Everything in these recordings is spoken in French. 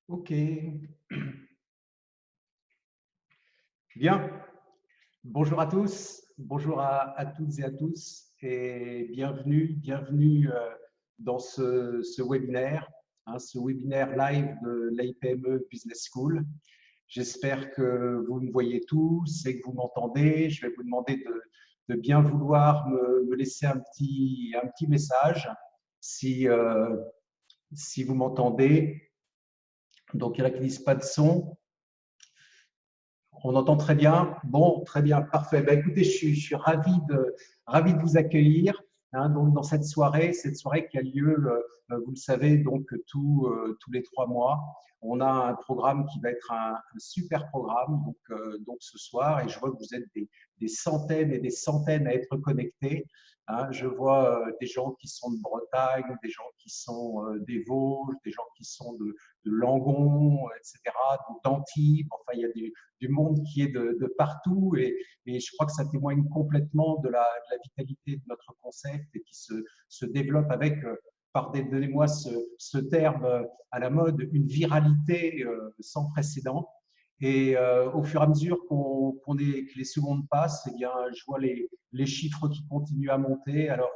Ok, bien. Bonjour à tous, bonjour à toutes et à tous, et bienvenue dans ce webinaire, ce webinaire live de l'IPME Business School. J'espère que vous me voyez tous et que vous m'entendez. Je vais vous demander de bien vouloir me laisser un petit message si, si vous m'entendez. Donc, il y en a qui disent pas de son. On entend très bien. Bon, très bien, parfait. Ben, écoutez, je suis ravi de vous accueillir donc dans cette soirée qui a lieu, vous le savez, donc tous les 3 mois. On a un programme qui va être un super programme donc ce soir, et je vois que vous êtes des centaines et des centaines à être connectés. Je vois des gens qui sont de Bretagne, des gens qui sont des Vosges, des gens qui sont de Langon, etc., d'Antibes. Enfin, il y a du monde qui est de partout, et je crois que ça témoigne complètement de la vitalité de notre concept et qui se développe avec, pardonnez-moi ce terme à la mode, une viralité sans précédent. Et au fur et à mesure que les secondes passent, eh bien, je vois les chiffres qui continuent à monter. Alors,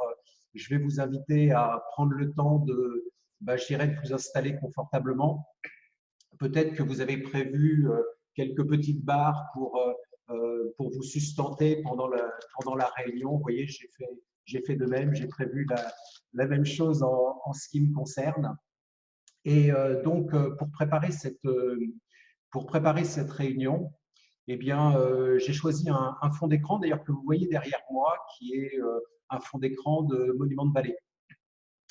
je vais vous inviter à prendre le temps je dirais, de vous installer confortablement. Peut-être que vous avez prévu quelques petites barres pour vous sustenter pendant la réunion. Vous voyez, j'ai fait de même, j'ai prévu la même chose en ce qui me concerne. Et donc, pour préparer cette réunion, eh bien, j'ai choisi un fond d'écran, d'ailleurs, que vous voyez derrière moi, qui est un fond d'écran de Monument de Vallée.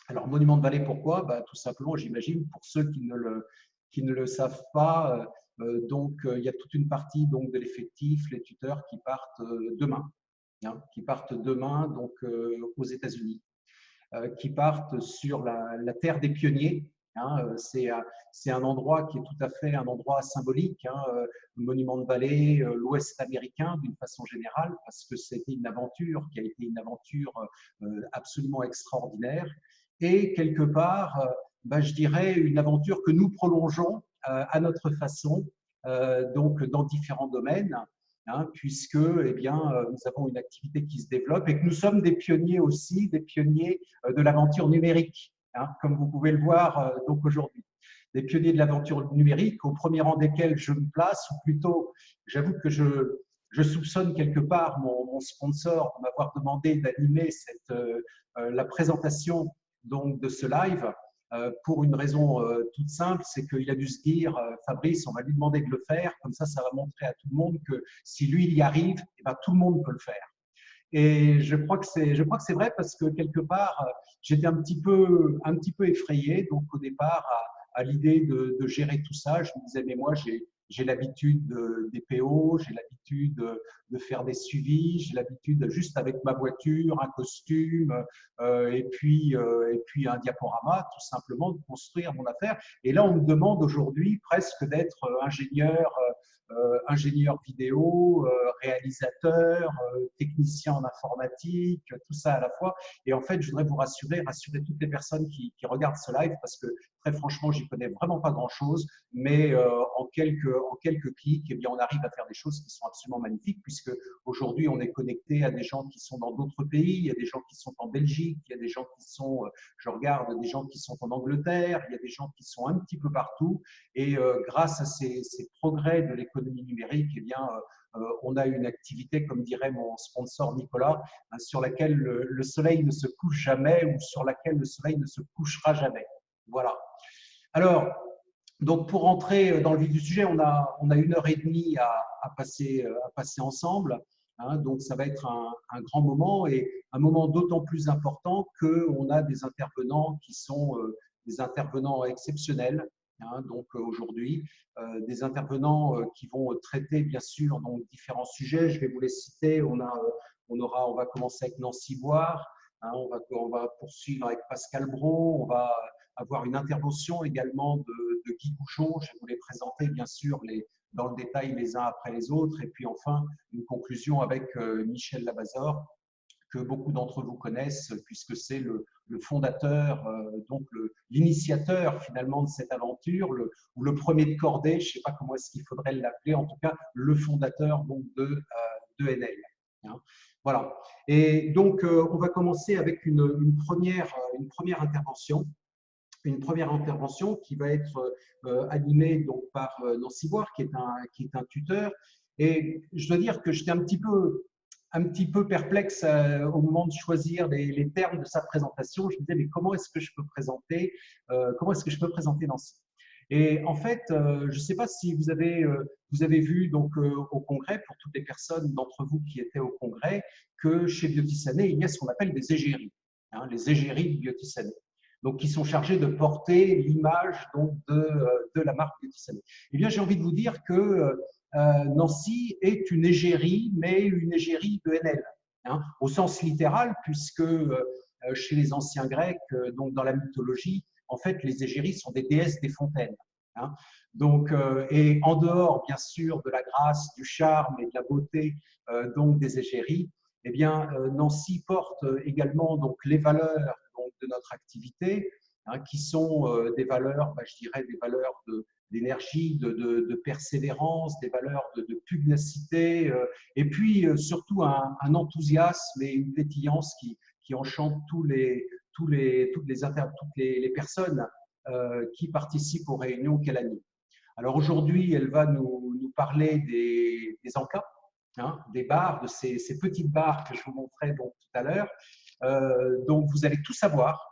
Alors, Monument de Vallée, pourquoi? Tout simplement, j'imagine, pour ceux qui ne le savent pas, il y a toute une partie donc, de l'effectif, les tuteurs, qui partent demain, donc, aux États-Unis, qui partent sur la terre des pionniers. C'est un endroit qui est tout à fait un endroit symbolique, le Monument de Vallée, l'Ouest américain d'une façon générale, parce que c'était une aventure qui a été une aventure absolument extraordinaire, et quelque part, je dirais, une aventure que nous prolongeons à notre façon, donc dans différents domaines, puisque nous avons une activité qui se développe et que nous sommes des pionniers aussi, des pionniers de l'aventure numérique, comme vous pouvez le voir donc aujourd'hui. Des pionniers de l'aventure numérique, au premier rang desquels je me place, ou plutôt, j'avoue que je soupçonne quelque part mon sponsor de m'avoir demandé d'animer la présentation donc, de ce live, pour une raison toute simple, c'est qu'il a dû se dire, Fabrice, on va lui demander de le faire, comme ça va montrer à tout le monde que si lui il y arrive, eh ben, tout le monde peut le faire. Et je crois que c'est vrai, parce que quelque part, j'étais un petit peu effrayé, donc au départ, à l'idée de gérer tout ça. Je me disais, mais moi, j'ai l'habitude des PO, j'ai l'habitude de faire des suivis, j'ai l'habitude juste avec ma voiture, un costume, et puis un diaporama, tout simplement, de construire mon affaire. Et là, on me demande aujourd'hui presque d'être ingénieur vidéo, réalisateur, technicien en informatique, tout ça à la fois. Et en fait, je voudrais vous rassurer toutes les personnes qui regardent ce live, parce que très franchement, j'y connais vraiment pas grand-chose, mais en quelques clics, eh bien, on arrive à faire des choses qui sont absolument magnifiques, puisque aujourd'hui, on est connecté à des gens qui sont dans d'autres pays, il y a des gens qui sont en Belgique, il y a des gens qui sont, je regarde, des gens qui sont en Angleterre, il y a des gens qui sont un petit peu partout, et grâce à ces progrès de l'économie numérique, eh bien, on a une activité, comme dirait mon sponsor Nicolas, sur laquelle le soleil ne se couche jamais, ou sur laquelle le soleil ne se couchera jamais. Voilà. Alors, donc pour entrer dans le vif du sujet, on a 1 heure et demie à passer ensemble. Donc ça va être un grand moment, et un moment d'autant plus important qu'on a des intervenants qui sont des intervenants exceptionnels. Donc aujourd'hui, des intervenants qui vont traiter bien sûr donc différents sujets. Je vais vous les citer. On va commencer avec Nancy Boire. On va poursuivre avec Pascal Brault. On va avoir une intervention également de Guy Gouchon. Je vais vous les présenter bien sûr dans le détail les uns après les autres. Et puis enfin, une conclusion avec Michel Labazor, que beaucoup d'entre vous connaissent, puisque c'est le fondateur, donc l'initiateur finalement de cette aventure, ou le premier de cordée, je ne sais pas comment est-ce qu'il faudrait l'appeler, en tout cas le fondateur donc, de Enel. Hein. Voilà. Et donc, on va commencer avec une première intervention. Une première intervention qui va être animée donc, par Nancy Boire, qui est un tuteur. Et je dois dire que j'étais un petit peu perplexe au moment de choisir les termes de sa présentation. Je me disais, mais comment est-ce que je peux présenter Nancy? Et en fait, je ne sais pas si vous avez vu donc, au congrès, pour toutes les personnes d'entre vous qui étaient au congrès, que chez Biotissané, il y a ce qu'on appelle des égéries, hein, les égéries de Biotissané, donc qui sont chargées de porter l'image donc, de la marque Biotissané. Eh bien, j'ai envie de vous dire que Nancy est une égérie, mais une égérie de Enel, hein, au sens littéral, puisque chez les anciens Grecs, donc dans la mythologie, en fait, les égéries sont des déesses des fontaines. Hein. Donc, et en dehors, bien sûr, de la grâce, du charme et de la beauté donc des égéries, eh bien, Nancy porte également donc, les valeurs donc, de notre activité, hein, qui sont des valeurs, je dirais, des valeurs d'énergie, de persévérance, des valeurs de pugnacité, et puis surtout un enthousiasme et une pétillance qui enchantent toutes les personnes qui participent aux réunions qu'elle anime. Alors aujourd'hui, elle va nous parler des encas, hein, des bars, de ces petites bars que je vous montrais donc, tout à l'heure. Donc vous allez tout savoir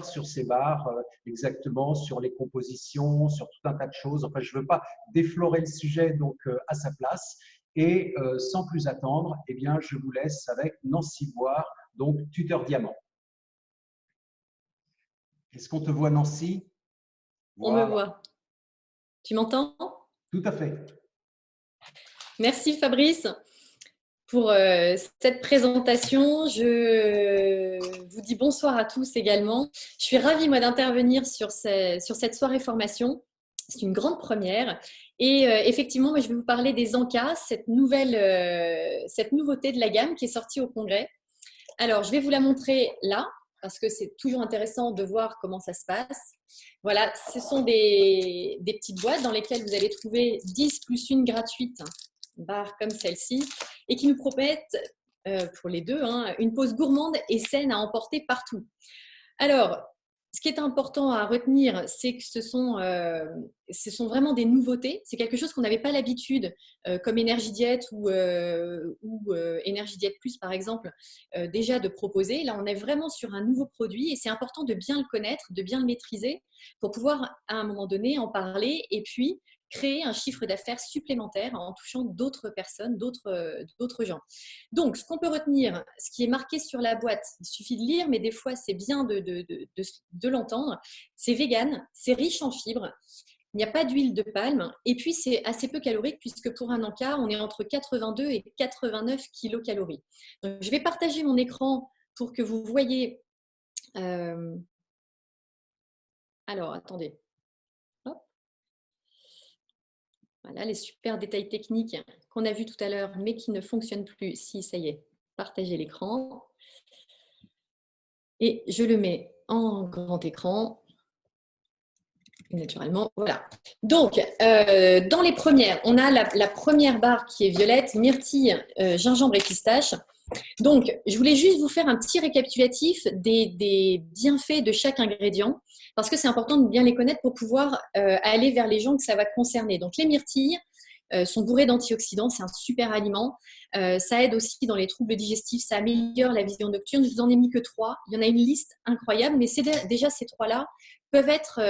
sur ces bars, exactement, sur les compositions, sur tout un tas de choses. Enfin, je ne veux pas déflorer le sujet donc, à sa place. Et sans plus attendre, eh bien, je vous laisse avec Nancy Boire, donc tuteur diamant. Est-ce qu'on te voit, Nancy? Voilà. On me voit. Tu m'entends? Tout à fait. Merci Fabrice pour cette présentation. Je vous dis bonsoir à tous également. Je suis ravie moi d'intervenir sur cette soirée formation. C'est une grande première. Et effectivement, moi, je vais vous parler des encas, cette nouveauté de la gamme qui est sortie au congrès. Alors, je vais vous la montrer là, parce que c'est toujours intéressant de voir comment ça se passe. Voilà, ce sont des petites boîtes dans lesquelles vous allez trouver 10 plus une gratuite, barres comme celle-ci, et qui nous promettent, pour les deux, hein, une pause gourmande et saine à emporter partout. Alors, ce qui est important à retenir, c'est que ce sont vraiment des nouveautés. C'est quelque chose qu'on n'avait pas l'habitude, comme Énergie Diète ou Énergie Diète Plus, par exemple, déjà de proposer. Là, on est vraiment sur un nouveau produit et c'est important de bien le connaître, de bien le maîtriser pour pouvoir, à un moment donné, en parler et puis créer un chiffre d'affaires supplémentaire en touchant d'autres personnes, d'autres gens. Donc, ce qu'on peut retenir, ce qui est marqué sur la boîte, il suffit de lire, mais des fois, c'est bien de l'entendre. C'est vegan, c'est riche en fibres, il n'y a pas d'huile de palme, et puis c'est assez peu calorique, puisque pour un encas, on est entre 82 et 89 kilocalories. Donc, je vais partager mon écran pour que vous voyez… Alors, attendez. Hop. Voilà, les super détails techniques qu'on a vus tout à l'heure, mais qui ne fonctionnent plus. Si, ça y est, partagez l'écran. Et je le mets en grand écran. Naturellement, voilà. Donc, dans les premières, on a la première barre qui est violette, myrtille, gingembre et pistache. Donc, je voulais juste vous faire un petit récapitulatif des bienfaits de chaque ingrédient, parce que c'est important de bien les connaître pour pouvoir aller vers les gens que ça va concerner. Donc, les myrtilles sont bourrées d'antioxydants, c'est un super aliment. Ça aide aussi dans les troubles digestifs, ça améliore la vision nocturne. Je vous en ai mis que 3. Il y en a une liste incroyable, mais déjà ces 3-là peuvent être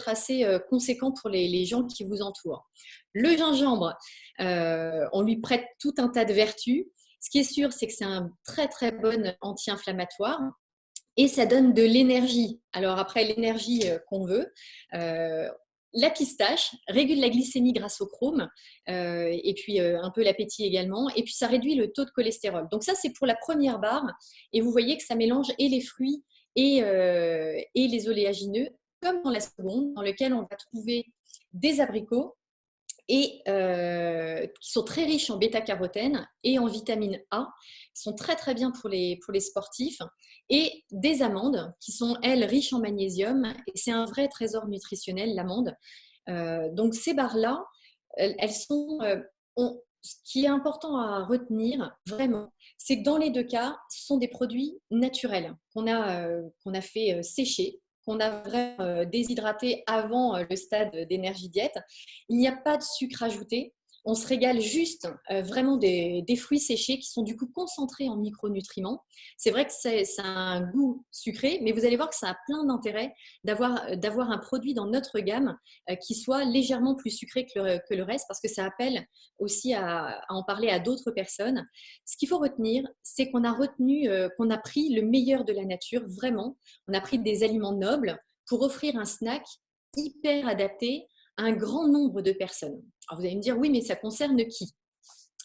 assez conséquents pour les gens qui vous entourent. Le gingembre, on lui prête tout un tas de vertus. Ce qui est sûr, c'est que c'est un très très bon anti-inflammatoire et ça donne de l'énergie. Alors après, l'énergie qu'on veut. La pistache régule la glycémie grâce au chrome et puis un peu l'appétit également. Et puis ça réduit le taux de cholestérol. Donc ça, c'est pour la première barre. Et vous voyez que ça mélange et les fruits et les oléagineux, comme dans la seconde, dans lequel on va trouver des abricots et qui sont très riches en bêta-carotène et en vitamine A. Ils sont très très bien pour les sportifs. Et des amandes qui sont, elles, riches en magnésium. Et c'est un vrai trésor nutritionnel, l'amande. Donc ces barres-là, elles sont… ce qui est important à retenir, vraiment, c'est que dans les deux cas, ce sont des produits naturels qu'on a fait sécher, qu'on a vraiment déshydraté avant le stade d'énergie diète. Il n'y a pas de sucre ajouté. On se régale juste vraiment des fruits séchés qui sont du coup concentrés en micronutriments. C'est vrai que ça a un goût sucré, mais vous allez voir que ça a plein d'intérêt d'avoir un produit dans notre gamme qui soit légèrement plus sucré que le reste, parce que ça appelle aussi à en parler à d'autres personnes. Ce qu'il faut retenir, c'est qu'on qu'on a pris le meilleur de la nature, vraiment. On a pris des aliments nobles pour offrir un snack hyper adapté à un grand nombre de personnes. Alors vous allez me dire, oui, mais ça concerne qui?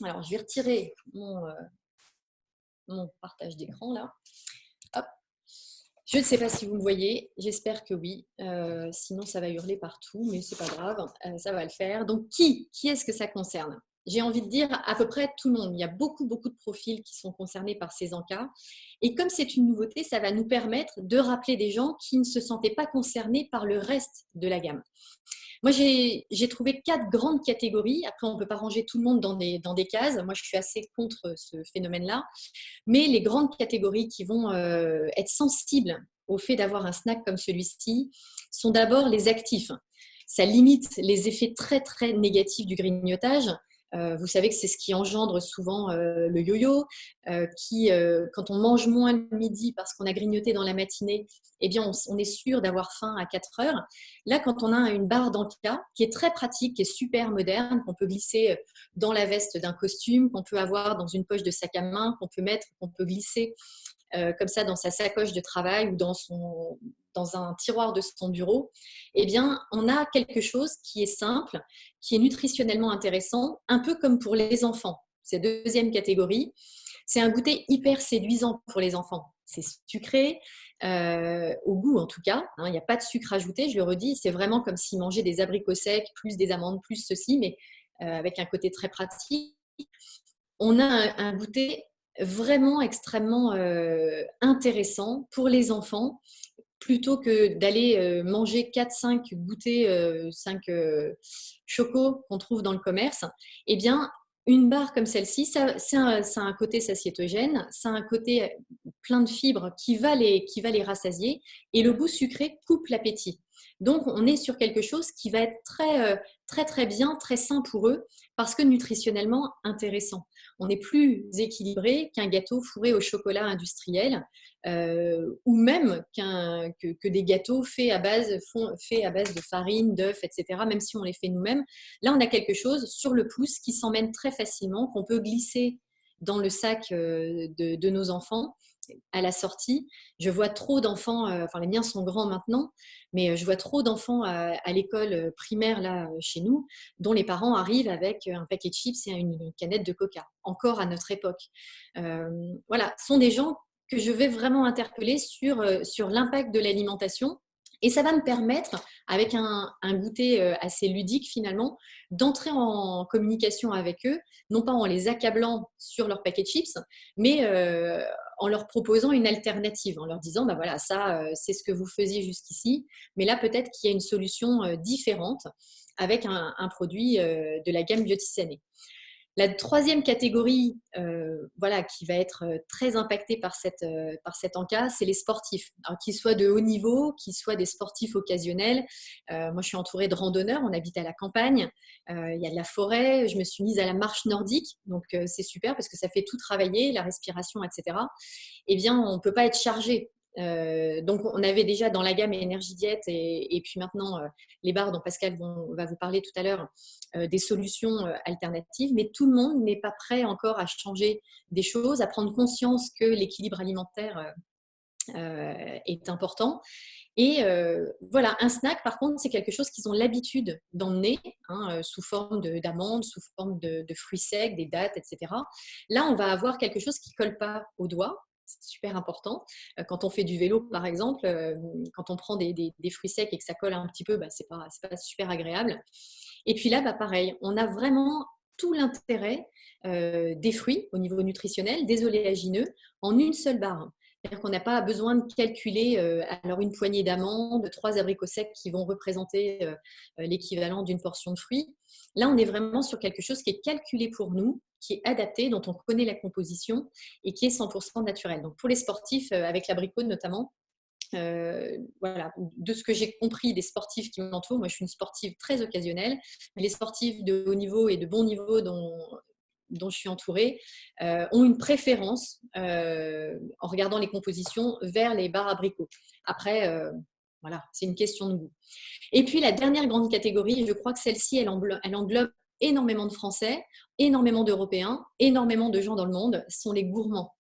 Alors, je vais retirer mon partage d'écran là. Hop. Je ne sais pas si vous me voyez, j'espère que oui. Sinon, ça va hurler partout, mais ce n'est pas grave, ça va le faire. Donc, qui est-ce que ça concerne? J'ai envie de dire à peu près tout le monde. Il y a beaucoup de profils qui sont concernés par ces encas. Et comme c'est une nouveauté, ça va nous permettre de rappeler des gens qui ne se sentaient pas concernés par le reste de la gamme. Moi, j'ai trouvé 4 grandes catégories. Après, on ne peut pas ranger tout le monde dans des cases. Moi, je suis assez contre ce phénomène-là. Mais les grandes catégories qui vont être sensibles au fait d'avoir un snack comme celui-ci sont d'abord les actifs. Ça limite les effets très, très négatifs du grignotage. Vous savez que c'est ce qui engendre souvent le yo-yo, quand on mange moins le midi parce qu'on a grignoté dans la matinée, eh bien, on est sûr d'avoir faim à 4 heures. Là, quand on a une barre d'Anka qui est très pratique, qui est super moderne, qu'on peut glisser dans la veste d'un costume, qu'on peut avoir dans une poche de sac à main, qu'on peut glisser comme ça dans sa sacoche de travail ou dans un tiroir de son bureau, eh bien, on a quelque chose qui est simple, qui est nutritionnellement intéressant, un peu comme pour les enfants. C'est la deuxième catégorie. C'est un goûter hyper séduisant pour les enfants. C'est sucré, au goût en tout cas. Il n'y a pas de sucre ajouté, je le redis. C'est vraiment comme s'ils mangeaient des abricots secs, plus des amandes, plus ceci, mais avec un côté très pratique. On a un goûter vraiment extrêmement intéressant pour les enfants, plutôt que d'aller manger 4-5 goûters, 5 chocos qu'on trouve dans le commerce. Eh bien, une barre comme celle-ci, ça a un côté satiétogène, ça a un côté plein de fibres qui va les rassasier, et le goût sucré coupe l'appétit. Donc, on est sur quelque chose qui va être très, très, très bien, très sain pour eux, parce que nutritionnellement intéressant. On est plus équilibré qu'un gâteau fourré au chocolat industriel, ou même que des gâteaux faits à base de farine, d'œufs, etc., même si on les fait nous-mêmes. Là, on a quelque chose sur le pouce qui s'emmène très facilement, qu'on peut glisser dans le sac de nos enfants à la sortie. Je vois trop d'enfants, enfin les miens sont grands maintenant, mais je vois trop d'enfants à l'école primaire là chez nous, dont les parents arrivent avec un paquet de chips et une canette de coca, encore à notre époque. Voilà, ce sont des gens que je vais vraiment interpeller sur l'impact de l'alimentation. Et ça va me permettre, avec un goûter assez ludique finalement, d'entrer en communication avec eux, non pas en les accablant sur leur paquet de chips, mais en leur proposant une alternative, en leur disant, bah voilà, ça, c'est ce que vous faisiez jusqu'ici, mais là, peut-être qu'il y a une solution différente avec un produit de la gamme Biotisané. La troisième catégorie voilà, qui va être très impactée par cet encas, c'est les sportifs. Alors, qu'ils soient de haut niveau, qu'ils soient des sportifs occasionnels. Moi, je suis entourée de randonneurs, on habite à la campagne, il y a de la forêt, je me suis mise à la marche nordique, donc c'est super parce que ça fait tout travailler, la respiration, etc. Eh bien, on ne peut pas être chargé. Donc, on avait déjà dans la gamme Énergie Diète et puis maintenant les barres dont Pascal va vous parler tout à l'heure, des solutions alternatives, mais tout le monde n'est pas prêt encore à changer des choses, à prendre conscience que l'équilibre alimentaire est important. Et voilà, un snack, par contre, c'est quelque chose qu'ils ont l'habitude d'emmener sous forme d'amandes, sous forme de fruits secs, des dattes, etc. Là, on va avoir quelque chose qui ne colle pas aux doigts. C'est super important. Quand on fait du vélo, par exemple, quand on prend des fruits secs et que ça colle un petit peu, bah, c'est pas super agréable. Et puis là, pareil, on a vraiment tout l'intérêt des fruits au niveau nutritionnel, des oléagineux, en une seule barre. C'est-à-dire qu'on n'a pas besoin de calculer alors une poignée d'amandes, 3 abricots secs qui vont représenter l'équivalent d'une portion de fruits. Là, on est vraiment sur quelque chose qui est calculé pour nous, qui est adapté, dont on connaît la composition et qui est 100% naturel. Donc pour les sportifs, avec l'abricot notamment, voilà, de ce que j'ai compris des sportifs qui m'entourent, moi je suis une sportive très occasionnelle, mais les sportifs de haut niveau et de bon niveau dont je suis entourée ont une préférence en regardant les compositions vers les barres abricots. Après, voilà, c'est une question de goût. Et puis la dernière grande catégorie, je crois que celle-ci, elle englobe énormément de Français, énormément d'Européens, énormément de gens dans le monde, sont les gourmands.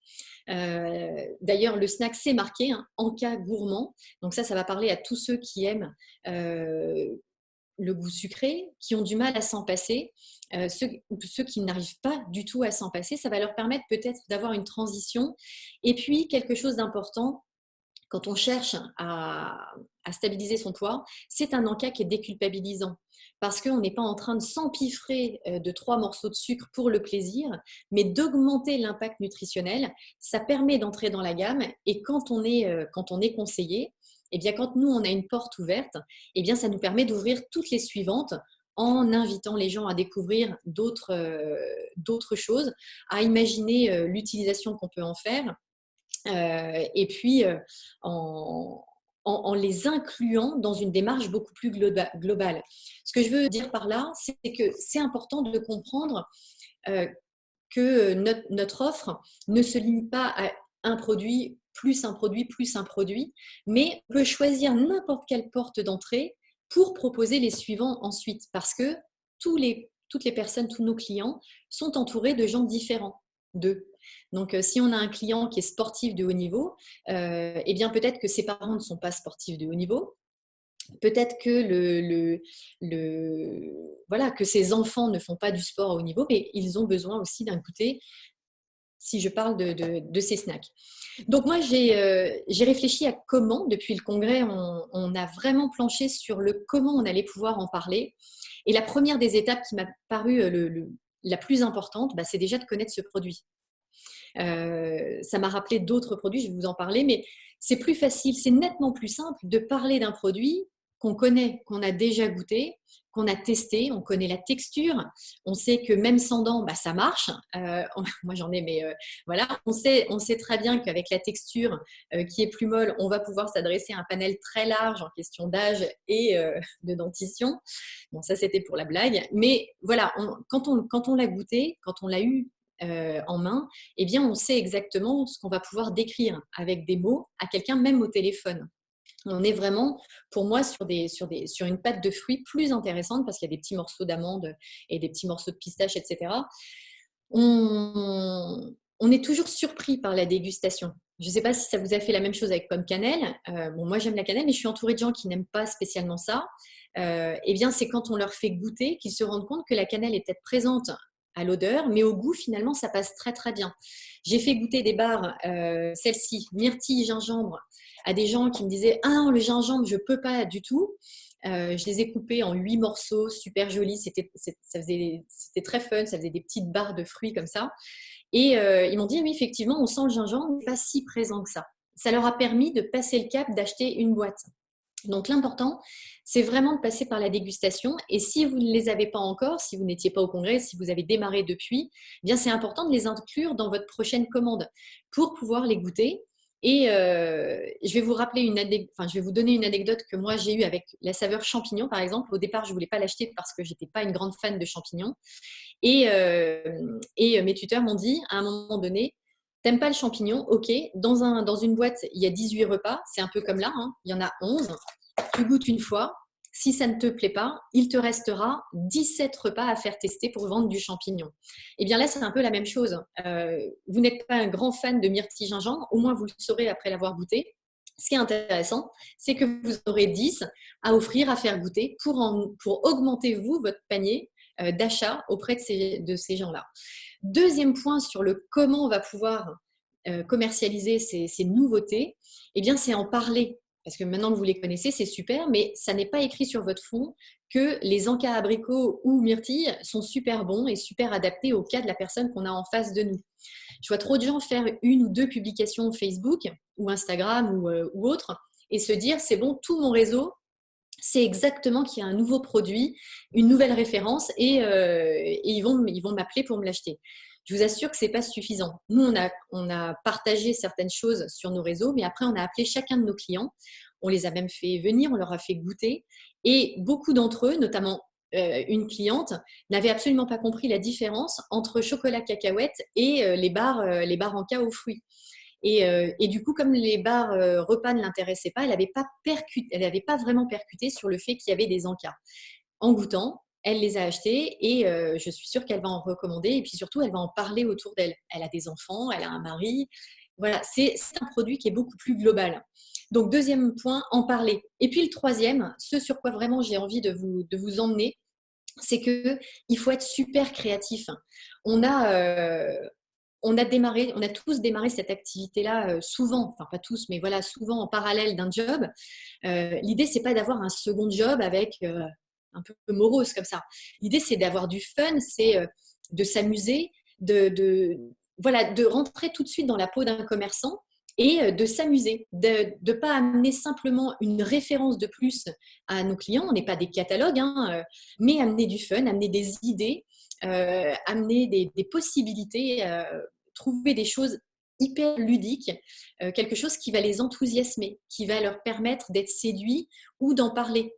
D'ailleurs, le snack, c'est marqué, hein, en cas gourmand. Donc ça va parler à tous ceux qui aiment le goût sucré, qui ont du mal à s'en passer, ceux qui n'arrivent pas du tout à s'en passer. Ça va leur permettre peut-être d'avoir une transition. Et puis, quelque chose d'important, quand on cherche à stabiliser son poids, c'est un encas qui est déculpabilisant parce qu'on n'est pas en train de s'empiffrer de 3 morceaux de sucre pour le plaisir, mais d'augmenter l'impact nutritionnel. Ça permet d'entrer dans la gamme et quand on est conseillé, eh bien, quand nous, on a une porte ouverte, eh bien, ça nous permet d'ouvrir toutes les suivantes en invitant les gens à découvrir d'autres choses, à imaginer l'utilisation qu'on peut en faire. Et puis en les incluant dans une démarche beaucoup plus globale. Ce que je veux dire par là, c'est que c'est important de comprendre que notre offre ne se limite pas à un produit, plus un produit, plus un produit, mais on peut choisir n'importe quelle porte d'entrée pour proposer les suivants ensuite, parce que toutes les personnes, tous nos clients sont entourés de gens différents d'eux. Donc, si on a un client qui est sportif de haut niveau, eh bien peut-être que ses parents ne sont pas sportifs de haut niveau. Peut-être que voilà, que ses enfants ne font pas du sport à haut niveau, mais ils ont besoin aussi d'un goûter si je parle de ces snacks. Donc moi, j'ai réfléchi à comment, depuis le congrès, on a vraiment planché sur le comment on allait pouvoir en parler. Et la première des étapes qui m'a paru la plus importante, c'est déjà de connaître ce produit. Ça m'a rappelé d'autres produits, je vais vous en parler, mais c'est plus facile, c'est nettement plus simple de parler d'un produit qu'on connaît, qu'on a déjà goûté, qu'on a testé, on connaît la texture, on sait que même sans dents, ça marche. Moi, j'en ai, mais voilà, on sait très bien qu'avec la texture qui est plus molle, on va pouvoir s'adresser à un panel très large en question d'âge et de dentition. Bon, ça, c'était pour la blague. Mais voilà, quand on l'a goûté, quand on l'a eu en main, eh bien, on sait exactement ce qu'on va pouvoir décrire avec des mots à quelqu'un, même au téléphone. On est vraiment, pour moi, sur une pâte de fruits plus intéressante parce qu'il y a des petits morceaux d'amandes et des petits morceaux de pistache, etc. On est toujours surpris par la dégustation. Je ne sais pas si ça vous a fait la même chose avec pomme cannelle. Moi, j'aime la cannelle, mais je suis entourée de gens qui n'aiment pas spécialement ça. Eh bien, c'est quand on leur fait goûter qu'ils se rendent compte que la cannelle est peut-être présente à l'odeur, mais au goût, finalement, ça passe très, très bien. J'ai fait goûter des barres, celle-ci, myrtille, gingembre, à des gens qui me disaient « Ah non, le gingembre, je ne peux pas du tout ». Je les ai coupés en 8 morceaux, super jolis. C'était très fun, ça faisait des petites barres de fruits comme ça. Et ils m'ont dit « Oui, effectivement, on sent le gingembre, mais pas si présent que ça ». Ça leur a permis de passer le cap d'acheter une boîte. Donc, l'important, c'est vraiment de passer par la dégustation. Et si vous ne les avez pas encore, si vous n'étiez pas au congrès, si vous avez démarré depuis, eh bien, c'est important de les inclure dans votre prochaine commande pour pouvoir les goûter. Et je vais vous donner une anecdote que moi j'ai eue avec la saveur champignon, par exemple. Au départ, je ne voulais pas l'acheter parce que je n'étais pas une grande fan de champignons. Et mes tuteurs m'ont dit, à un moment donné, t'aimes pas le champignon? Ok, dans une boîte, il y a 18 repas. C'est un peu comme là, hein, il y en a 11. Tu goûtes une fois. Si ça ne te plaît pas, il te restera 17 repas à faire tester pour vendre du champignon. Et bien là, c'est un peu la même chose. Vous n'êtes pas un grand fan de myrtille gingembre, au moins vous le saurez après l'avoir goûté. Ce qui est intéressant, c'est que vous aurez 10 à offrir, à faire goûter pour augmenter, vous, votre panier d'achat auprès de ces gens-là. Deuxième point sur le comment on va pouvoir commercialiser ces nouveautés, eh bien, c'est en parler. Parce que maintenant que vous les connaissez, c'est super, mais ça n'est pas écrit sur votre fond que les encas abricots ou myrtilles sont super bons et super adaptés au cas de la personne qu'on a en face de nous. Je vois trop de gens faire 1 ou 2 publications Facebook ou Instagram ou autre et se dire c'est bon, tout mon réseau c'est exactement qu'il y a un nouveau produit, une nouvelle référence et ils vont m'appeler pour me l'acheter. Je vous assure que ce n'est pas suffisant. Nous, on a partagé certaines choses sur nos réseaux, mais après, on a appelé chacun de nos clients. On les a même fait venir, on leur a fait goûter. Et beaucoup d'entre eux, notamment une cliente, n'avaient absolument pas compris la différence entre chocolat cacahuète et les barres Anka aux fruits. Et du coup, comme les barres repas ne l'intéressaient pas, elle n'avait pas vraiment percuté sur le fait qu'il y avait des encas. En goûtant, elle les a achetés et je suis sûre qu'elle va en recommander. Et puis surtout, elle va en parler autour d'elle. Elle a des enfants, elle a un mari. Voilà, c'est un produit qui est beaucoup plus global. Donc, deuxième point, en parler. Et puis le troisième, ce sur quoi vraiment j'ai envie de vous emmener, c'est qu'il faut être super créatif. On a tous démarré cette activité-là souvent, enfin pas tous, mais voilà, souvent en parallèle d'un job. L'idée, c'est pas d'avoir un second job avec un peu morose comme ça. L'idée, c'est d'avoir du fun, c'est de s'amuser, voilà, de rentrer tout de suite dans la peau d'un commerçant et de s'amuser, de ne pas amener simplement une référence de plus à nos clients. On n'est pas des catalogues, hein, mais amener du fun, amener des idées, amener des possibilités, trouver des choses hyper ludiques, quelque chose qui va les enthousiasmer, qui va leur permettre d'être séduits ou d'en parler.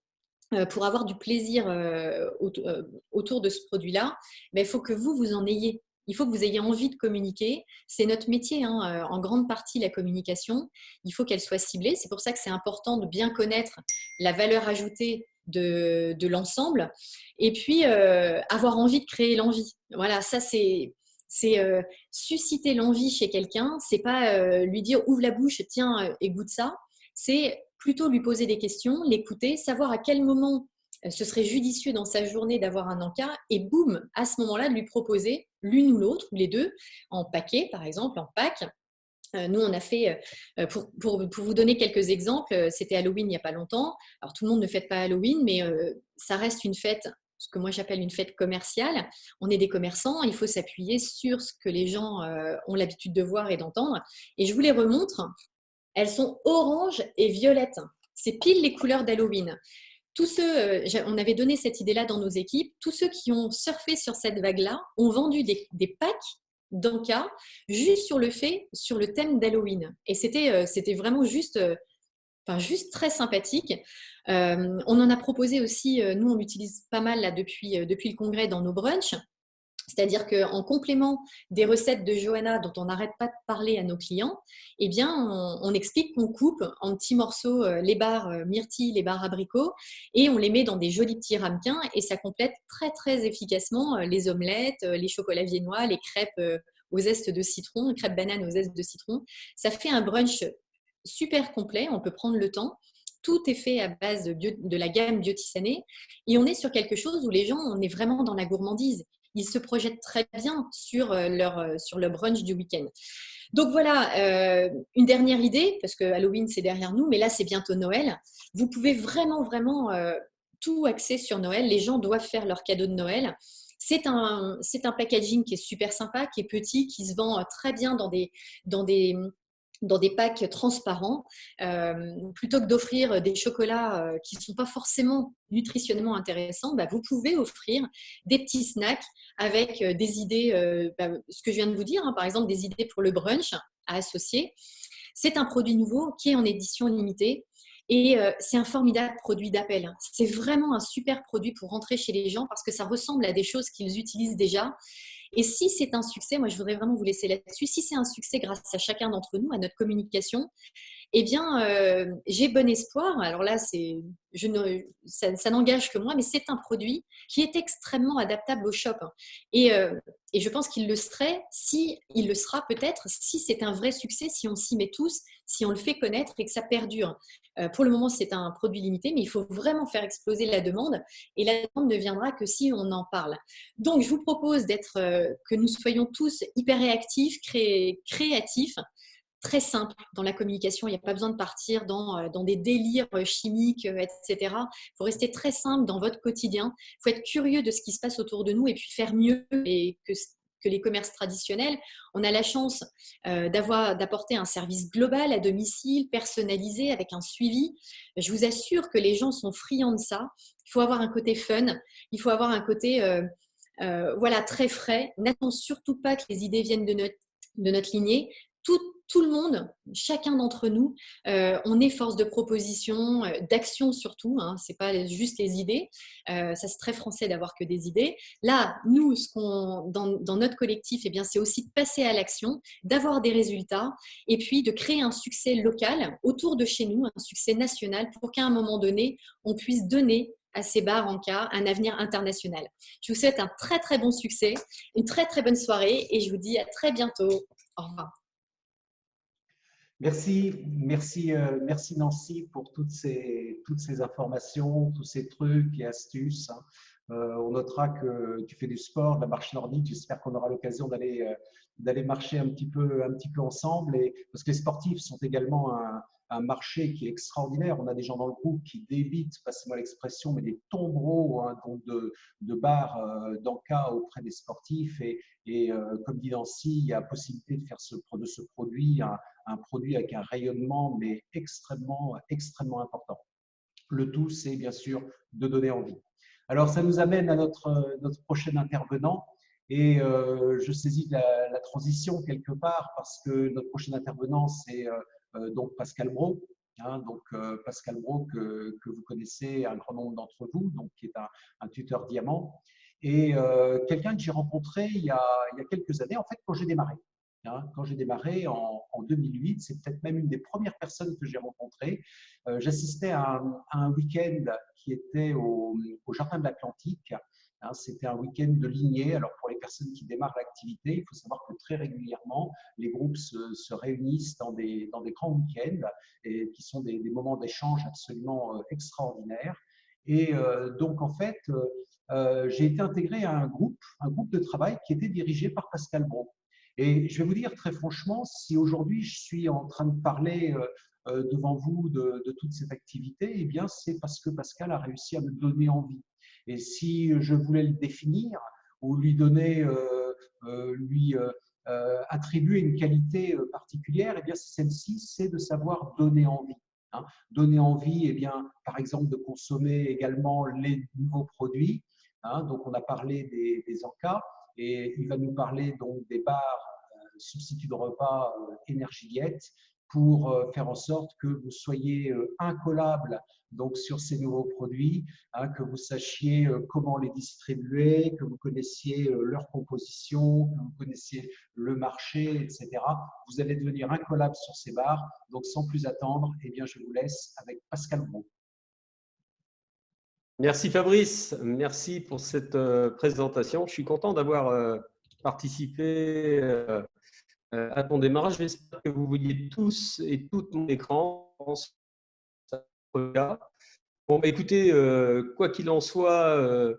Pour avoir du plaisir autour de ce produit-là, mais il faut que vous en ayez. Il faut que vous ayez envie de communiquer. C'est notre métier, hein, en grande partie la communication. Il faut qu'elle soit ciblée. C'est pour ça que c'est important de bien connaître la valeur ajoutée de l'ensemble. Et puis, avoir envie de créer l'envie. Voilà, ça c'est susciter l'envie chez quelqu'un. C'est pas lui dire ouvre la bouche, tiens, et goûte ça. C'est plutôt lui poser des questions, l'écouter, savoir à quel moment ce serait judicieux dans sa journée d'avoir un encas et boum, à ce moment-là, de lui proposer l'une ou l'autre, ou les deux, en paquet par exemple, en pack. Nous, on a fait, pour vous donner quelques exemples, c'était Halloween il n'y a pas longtemps. Alors, tout le monde ne fête pas Halloween, mais ça reste une fête, ce que moi j'appelle une fête commerciale. On est des commerçants, il faut s'appuyer sur ce que les gens ont l'habitude de voir et d'entendre. Et je vous les remontre. Elles sont orange et violette. C'est pile les couleurs d'Halloween. Tous ceux, on avait donné cette idée-là dans nos équipes, tous ceux qui ont surfé sur cette vague-là ont vendu des packs d'encas juste sur le thème d'Halloween. Et c'était vraiment juste très sympathique. On en a proposé aussi, nous on l'utilise pas mal là, depuis le congrès dans nos brunchs. C'est-à-dire qu'en complément des recettes de Johanna dont on n'arrête pas de parler à nos clients, eh bien, on explique qu'on coupe en petits morceaux les barres myrtilles, les barres abricots, et on les met dans des jolis petits ramequins et ça complète très, très efficacement les omelettes, les chocolats viennois, les crêpes aux zestes de citron, les crêpes bananes aux zestes de citron. Ça fait un brunch super complet, on peut prendre le temps. Tout est fait à base de la gamme Biotissané et on est sur quelque chose où les gens, on est vraiment dans la gourmandise. Ils se projettent très bien sur le brunch du week-end. Donc voilà, une dernière idée, parce que Halloween c'est derrière nous, mais là c'est bientôt Noël. Vous pouvez vraiment, vraiment tout axer sur Noël. Les gens doivent faire leur cadeau de Noël. C'est un packaging qui est super sympa, qui est petit, qui se vend très bien dans des packs transparents, plutôt que d'offrir des chocolats qui ne sont pas forcément nutritionnellement intéressants, vous pouvez offrir des petits snacks avec des idées, ce que je viens de vous dire, hein, par exemple des idées pour le brunch à associer. C'est un produit nouveau qui est en édition limitée et c'est un formidable produit d'appel. C'est vraiment un super produit pour rentrer chez les gens parce que ça ressemble à des choses qu'ils utilisent déjà. Et si c'est un succès, moi je voudrais vraiment vous laisser là-dessus, si c'est un succès grâce à chacun d'entre nous, à notre communication, eh bien j'ai bon espoir. Alors là, ça n'engage que moi, mais c'est un produit qui est extrêmement adaptable au shop. Et je pense qu'il le sera peut-être si c'est un vrai succès, si on s'y met tous, si on le fait connaître et que ça perdure. Pour le moment, c'est un produit limité, mais il faut vraiment faire exploser la demande. Et la demande ne viendra que si on en parle. Donc, je vous propose que nous soyons tous hyper réactifs, créatifs, très simple dans la communication. Il n'y a pas besoin de partir dans des délires chimiques, etc. Il faut rester très simple dans votre quotidien. Il faut être curieux de ce qui se passe autour de nous et puis faire mieux que les commerces traditionnels. On a la chance d'apporter un service global à domicile, personnalisé, avec un suivi. Je vous assure que les gens sont friands de ça. Il faut avoir un côté fun, il faut avoir un côté voilà, très frais. N'attendons surtout pas que les idées viennent de notre lignée. Tout le monde, chacun d'entre nous, on est force de proposition, d'action surtout. Hein, c'est pas juste les idées. Ça, c'est très français d'avoir que des idées. Là, nous, dans notre collectif, eh bien, c'est aussi de passer à l'action, d'avoir des résultats et puis de créer un succès local autour de chez nous, un succès national pour qu'à un moment donné, on puisse donner à ces bars en cas un avenir international. Je vous souhaite un très, très bon succès, une très, très bonne soirée et je vous dis à très bientôt. Au revoir. Merci Nancy pour toutes ces informations, tous ces trucs et astuces. On notera que tu fais du sport, de la marche nordique. J'espère qu'on aura l'occasion d'aller marcher un petit peu ensemble. Parce que les sportifs sont également un marché qui est extraordinaire. On a des gens dans le groupe qui débitent, passez-moi l'expression, mais des tombereaux, hein, donc de bars d'encas auprès des sportifs. Et comme dit Nancy, il y a possibilité de faire de ce produit un produit avec un rayonnement, mais extrêmement important. Le tout, c'est bien sûr de donner envie. Alors, ça nous amène à notre prochain intervenant. Et je saisis la transition quelque part parce que notre prochain intervenant, c'est donc Pascal Brault. Hein, donc Pascal Brault que vous connaissez, un grand nombre d'entre vous, donc qui est un tuteur diamant. Et quelqu'un que j'ai rencontré il y a quelques années, en fait, quand j'ai démarré. Hein, quand j'ai démarré en 2008, c'est peut-être même une des premières personnes que j'ai rencontrées. J'assistais à un week-end qui était au Jardin de l'Atlantique. Hein, c'était un week-end de lignée. Alors pour les personnes qui démarrent l'activité, il faut savoir que très régulièrement, les groupes se réunissent dans des grands week-ends et qui sont des moments d'échange absolument extraordinaires. Et donc en fait, j'ai été intégré à un groupe de travail qui était dirigé par Pascal Brault. Et je vais vous dire très franchement, si aujourd'hui je suis en train de parler devant vous de toute cette activité, eh bien c'est parce que Pascal a réussi à me donner envie. Et si je voulais le définir ou lui donner, attribuer une qualité particulière, eh bien c'est celle-ci, c'est de savoir donner envie. Hein. Donner envie, eh bien, par exemple, de consommer également les nouveaux produits. Hein. Donc on a parlé des encas. Et il va nous parler donc des bars substituts de repas Energy Diet pour faire en sorte que vous soyez incollable donc sur ces nouveaux produits, hein, que vous sachiez comment les distribuer, que vous connaissiez leur composition, que vous connaissiez le marché, etc. Vous allez devenir incollable sur ces bars. Donc sans plus attendre, eh bien, je vous laisse avec Pascal Brault. Merci Fabrice, merci pour cette présentation. Je suis content d'avoir participé à ton démarrage. J'espère que vous voyez tous et toutes mon écran. Bon, écoutez, quoi qu'il en soit,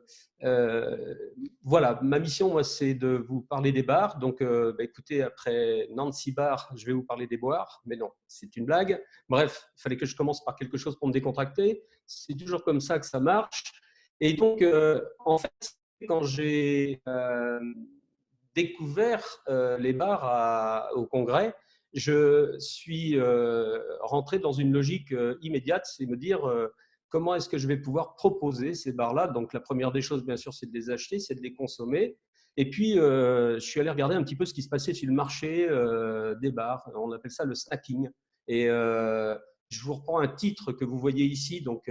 voilà, ma mission, moi, c'est de vous parler des bars. Donc, écoutez, après Nancy Bar, je vais vous parler des boires. Mais non, c'est une blague. Bref, il fallait que je commence par quelque chose pour me décontracter. C'est toujours comme ça que ça marche. Et donc, en fait, quand j'ai découvert les bars au congrès, je suis rentré dans une logique immédiate, c'est me dire comment est-ce que je vais pouvoir proposer ces bars-là. Donc la première des choses, bien sûr, c'est de les acheter, c'est de les consommer. Et puis, je suis allé regarder un petit peu ce qui se passait sur le marché des bars. On appelle ça le snacking. Et je vous reprends un titre que vous voyez ici, donc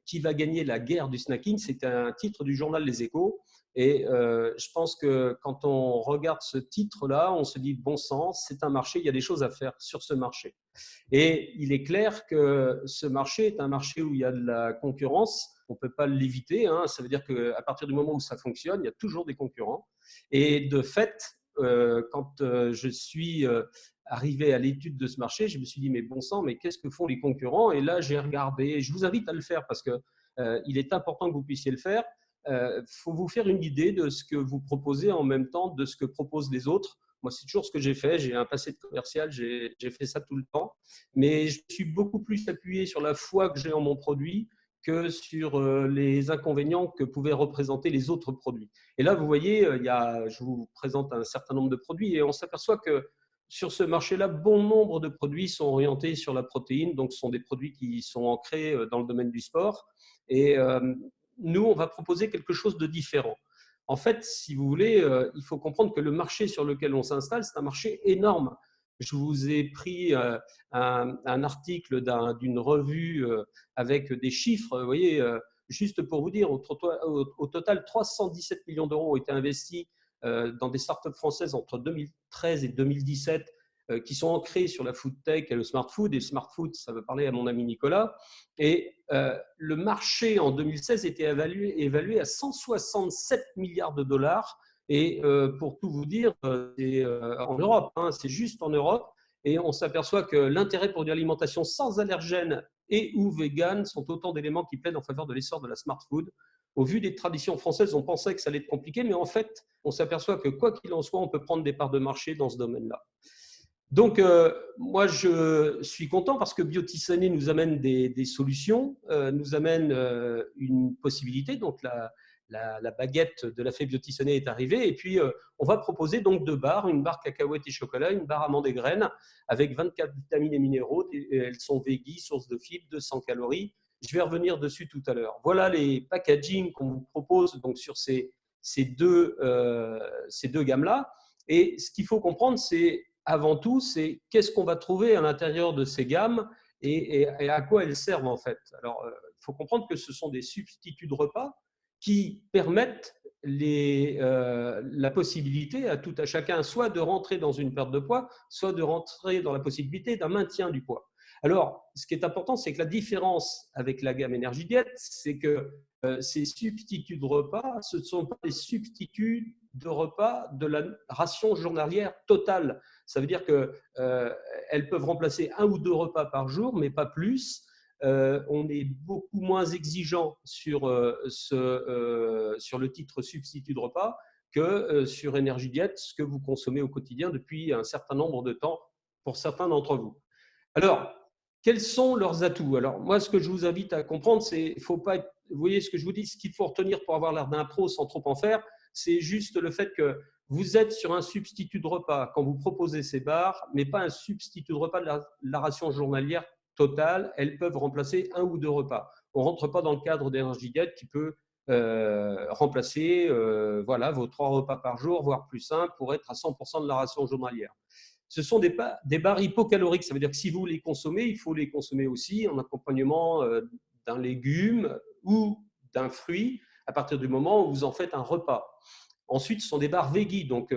qui va gagner la guerre du snacking. C'est un titre du journal Les Échos. Et je pense que quand on regarde ce titre-là, on se dit bon sang, c'est un marché, il y a des choses à faire sur ce marché. Et il est clair que ce marché est un marché où il y a de la concurrence. On ne peut pas l'éviter. Hein. Ça veut dire qu'à partir du moment où ça fonctionne, il y a toujours des concurrents. Et de fait, quand je suis arrivé à l'étude de ce marché, je me suis dit mais bon sang, mais qu'est-ce que font les concurrents? Et là, j'ai regardé. Et je vous invite à le faire parce qu'il est important que vous puissiez le faire. Faut vous faire une idée de ce que vous proposez en même temps de ce que proposent les autres Moi, c'est toujours ce que j'ai fait. J'ai un passé de commercial, j'ai fait ça tout le temps. Mais je suis beaucoup plus appuyé sur la foi que j'ai en mon produit que sur les inconvénients que pouvaient représenter les autres produits. Et là, vous voyez, je vous présente un certain nombre de produits et on s'aperçoit que sur ce marché-là, bon nombre de produits sont orientés sur la protéine, donc ce sont des produits qui sont ancrés dans le domaine du sport. Et nous, on va proposer quelque chose de différent. En fait, si vous voulez, il faut comprendre que le marché sur lequel on s'installe, c'est un marché énorme. Je vous ai pris un article d'une revue avec des chiffres. Vous voyez, juste pour vous dire, au total, 317 millions d'euros ont été investis dans des startups françaises entre 2013 et 2017 qui sont ancrées sur la food tech et le smart food. Et le smart food, ça veut parler à mon ami Nicolas. Et le marché en 2016 était évalué à 167 milliards de dollars. Et pour tout vous dire, c'est en Europe, hein, c'est juste en Europe. Et on s'aperçoit que l'intérêt pour une alimentation sans allergènes et ou vegan sont autant d'éléments qui plaident en faveur de l'essor de la smart food. Au vu des traditions françaises, on pensait que ça allait être compliqué, mais en fait, on s'aperçoit que quoi qu'il en soit, on peut prendre des parts de marché dans ce domaine-là. Donc, moi, je suis content parce que Biotissané nous amène des solutions, nous amène une possibilité. Donc, la baguette de la fée Biotissané est arrivée. Et puis, on va proposer donc 2 barres, une barre cacahuète et chocolat, une barre amandes et graines, avec 24 vitamines et minéraux. Elles sont véganes, source de fibres, 200 calories. Je vais revenir dessus tout à l'heure. Voilà les packaging qu'on vous propose donc sur ces deux gammes-là. Et ce qu'il faut comprendre, c'est avant tout, c'est qu'est-ce qu'on va trouver à l'intérieur de ces gammes et à quoi elles servent en fait. Alors, il faut comprendre que ce sont des substituts de repas qui permettent la possibilité à tout à chacun soit de rentrer dans une perte de poids, soit de rentrer dans la possibilité d'un maintien du poids. Alors, ce qui est important, c'est que la différence avec la gamme Énergie Diète, c'est que ces substituts de repas, ce ne sont pas des substituts de repas de la ration journalière totale. Ça veut dire qu'elles peuvent remplacer 1 ou 2 repas par jour, mais pas plus. On est beaucoup moins exigeant sur le titre substitut de repas que sur Énergie Diète, ce que vous consommez au quotidien depuis un certain nombre de temps pour certains d'entre vous. Alors, quels sont leurs atouts? Alors, moi, ce que je vous invite à comprendre, c'est qu'il faut pas être, vous voyez ce que je vous dis, ce qu'il faut retenir pour avoir l'air d'un pro sans trop en faire, c'est juste le fait que vous êtes sur un substitut de repas quand vous proposez ces barres, mais pas un substitut de repas de la ration journalière totale. Elles peuvent remplacer 1 ou 2 repas. On ne rentre pas dans le cadre d'Énergie Diète qui peut remplacer voilà, vos 3 repas par jour, voire plus 1, pour être à 100% de la ration journalière. Ce sont des barres hypocaloriques. Ça veut dire que si vous les consommez, il faut les consommer aussi en accompagnement d'un légume ou d'un fruit à partir du moment où vous en faites un repas. Ensuite, ce sont des barres veggie, donc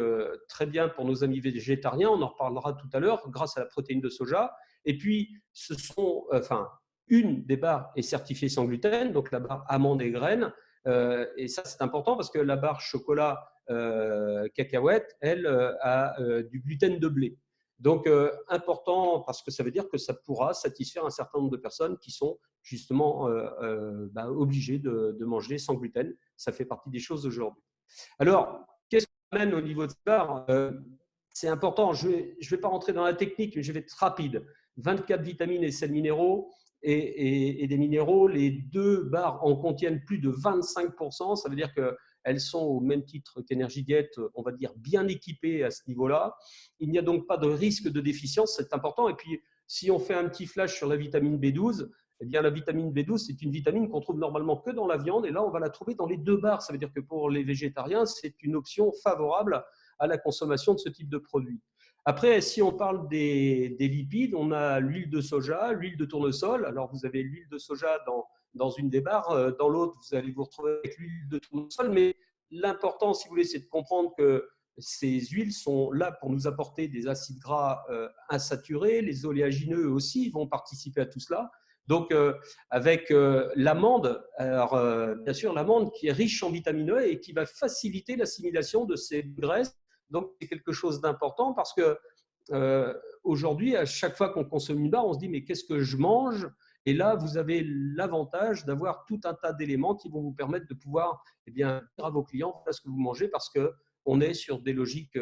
très bien pour nos amis végétariens, on en reparlera tout à l'heure, grâce à la protéine de soja. Et puis, une des barres est certifiée sans gluten, donc la barre amandes et graines. Et ça, c'est important parce que la barre chocolat cacahuète, elle, a du gluten de blé. Donc, important parce que ça veut dire que ça pourra satisfaire un certain nombre de personnes qui sont justement obligées de manger sans gluten. Ça fait partie des choses d'aujourd'hui. Alors, qu'est-ce qu'on amène au niveau de ça? C'est important, je ne vais pas rentrer dans la technique, mais je vais être rapide. 24 vitamines et sels minéraux et des minéraux, les 2 barres en contiennent plus de 25%. Ça veut dire qu'elles sont au même titre qu'Énergie Diète, on va dire bien équipées à ce niveau-là. Il n'y a donc pas de risque de déficience, c'est important. Et puis, si on fait un petit flash sur la vitamine B12, eh bien, la vitamine B12, c'est une vitamine qu'on trouve normalement que dans la viande. Et là, on va la trouver dans les 2 barres. Ça veut dire que pour les végétariens, c'est une option favorable à la consommation de ce type de produit. Après, si on parle des lipides, on a l'huile de soja, l'huile de tournesol. Alors, vous avez l'huile de soja dans une des barres. Dans l'autre, vous allez vous retrouver avec l'huile de tournesol. Mais l'important, si vous voulez, c'est de comprendre que ces huiles sont là pour nous apporter des acides gras insaturés. Les oléagineux aussi vont participer à tout cela. Donc, avec l'amande, alors bien sûr, l'amande qui est riche en vitamine E et qui va faciliter l'assimilation de ces graisses. Donc, c'est quelque chose d'important parce que aujourd'hui, à chaque fois qu'on consomme une barre, on se dit mais qu'est-ce que je mange? Et là, vous avez l'avantage d'avoir tout un tas d'éléments qui vont vous permettre de pouvoir dire à vos clients voilà ce que vous mangez parce que on est sur des logiques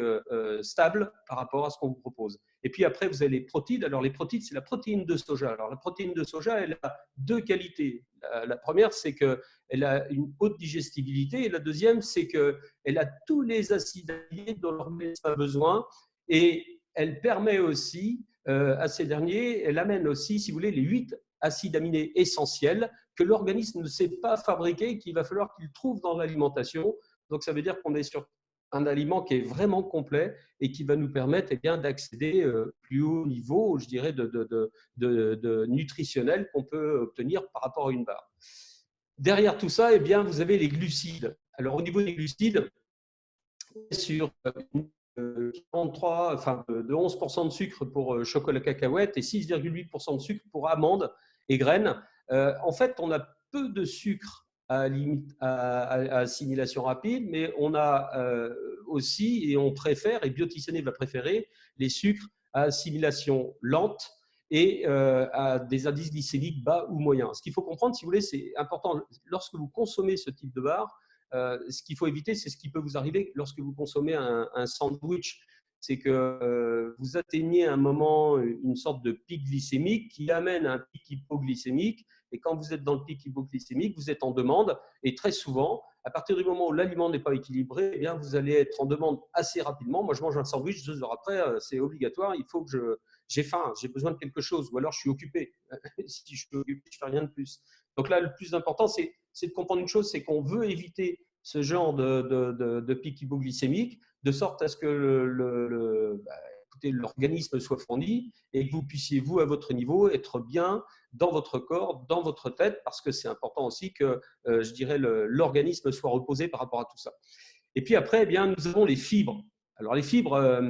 stables par rapport à ce qu'on vous propose. Et puis après, vous avez les protides. Alors, les protides, c'est la protéine de soja. Alors, la protéine de soja, elle a deux qualités. La première, c'est qu'elle a une haute digestibilité. Et la deuxième, c'est qu'elle a tous les acides aminés dont l'organisme a besoin. Et elle permet aussi à ces derniers, elle amène aussi, si vous voulez, les 8 acides aminés essentiels que l'organisme ne sait pas fabriquer et qu'il va falloir qu'il trouve dans l'alimentation. Donc, ça veut dire qu'on est sur un aliment qui est vraiment complet et qui va nous permettre d'accéder plus haut niveau, je dirais, de nutritionnel qu'on peut obtenir par rapport à une barre. Derrière tout ça, vous avez les glucides. Alors, au niveau des glucides, sur 43, de 11% de sucre pour chocolat cacahuète et 6,8% de sucre pour amandes et graines. En fait, on a peu de sucre à assimilation rapide, mais on a aussi, et on préfère, et Biotisané va préférer, les sucres à assimilation lente et à des indices glycémiques bas ou moyens. Ce qu'il faut comprendre, si vous voulez, c'est important, lorsque vous consommez ce type de barre, ce qu'il faut éviter, c'est ce qui peut vous arriver lorsque vous consommez un sandwich. C'est que vous atteignez à un moment une sorte de pic glycémique qui amène à un pic hypoglycémique. Et quand vous êtes dans le pic hypoglycémique, vous êtes en demande. Et très souvent, à partir du moment où l'aliment n'est pas équilibré, vous allez être en demande assez rapidement. Moi, je mange un sandwich, 2 heures après, c'est obligatoire. Il faut que j'ai faim, j'ai besoin de quelque chose. Ou alors, je suis occupé. Si je suis occupé, je ne fais rien de plus. Donc là, le plus important, c'est de comprendre une chose, c'est qu'on veut éviter ce genre de pic hypoglycémique, de sorte à ce que l'organisme soit fourni et que vous puissiez, vous, à votre niveau, être bien dans votre corps, dans votre tête, parce que c'est important aussi que, je dirais, l'organisme soit reposé par rapport à tout ça. Et puis après, nous avons les fibres. Alors les fibres,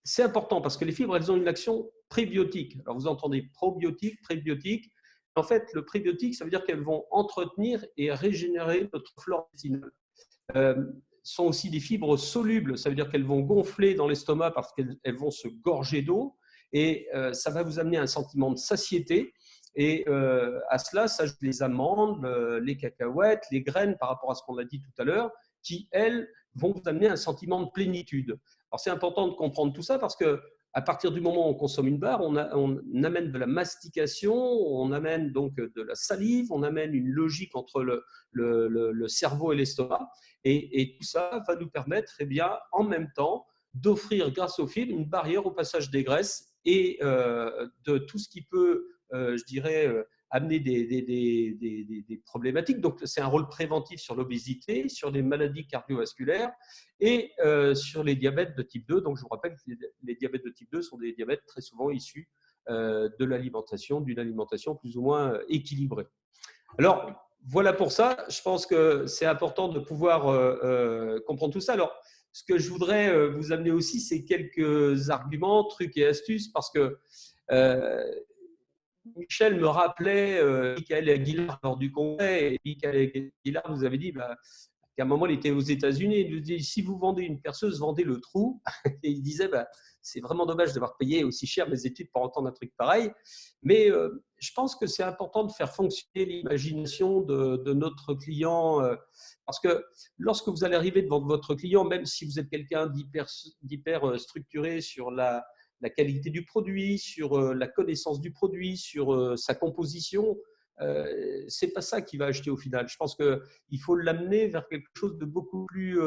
c'est important parce que les fibres, elles ont une action prébiotique. Alors vous entendez probiotique, prébiotique. En fait, le prébiotique, ça veut dire qu'elles vont entretenir et régénérer notre flore intestinale. Sont aussi des fibres solubles, ça veut dire qu'elles vont gonfler dans l'estomac parce qu'elles vont se gorger d'eau et ça va vous amener un sentiment de satiété. Et à cela s'ajoutent les amandes, les cacahuètes, les graines par rapport à ce qu'on a dit tout à l'heure, qui, elles, vont vous amener un sentiment de plénitude. Alors, c'est important de comprendre tout ça parce que à partir du moment où on consomme une barre, on amène de la mastication, on amène donc de la salive, on amène une logique entre le cerveau et l'estomac. Et tout ça va nous permettre, en même temps, d'offrir, grâce aux fibres, une barrière au passage des graisses et de tout ce qui peut, je dirais, amener des problématiques. Donc, c'est un rôle préventif sur l'obésité, sur les maladies cardiovasculaires et sur les diabètes de type 2. Donc, je vous rappelle que les diabètes de type 2 sont des diabètes très souvent issus de l'alimentation, d'une alimentation plus ou moins équilibrée. Alors, voilà pour ça. Je pense que c'est important de pouvoir comprendre tout ça. Alors, ce que je voudrais vous amener aussi, c'est quelques arguments, trucs et astuces, parce que Michel me rappelait Michael Aguilar lors du congrès. Et Michael Aguilar nous avait dit qu'à un moment, il était aux États-Unis. Il nous dit, si vous vendez une perceuse, vendez le trou. Et il disait, c'est vraiment dommage d'avoir payé aussi cher mes études pour entendre un truc pareil. Mais je pense que c'est important de faire fonctionner l'imagination de notre client. Parce que lorsque vous allez arriver devant votre client, même si vous êtes quelqu'un d'hyper structuré sur la qualité du produit, sur la connaissance du produit, sur sa composition, c'est pas ça qu'il va acheter au final. Je pense qu'il faut l'amener vers quelque chose de beaucoup plus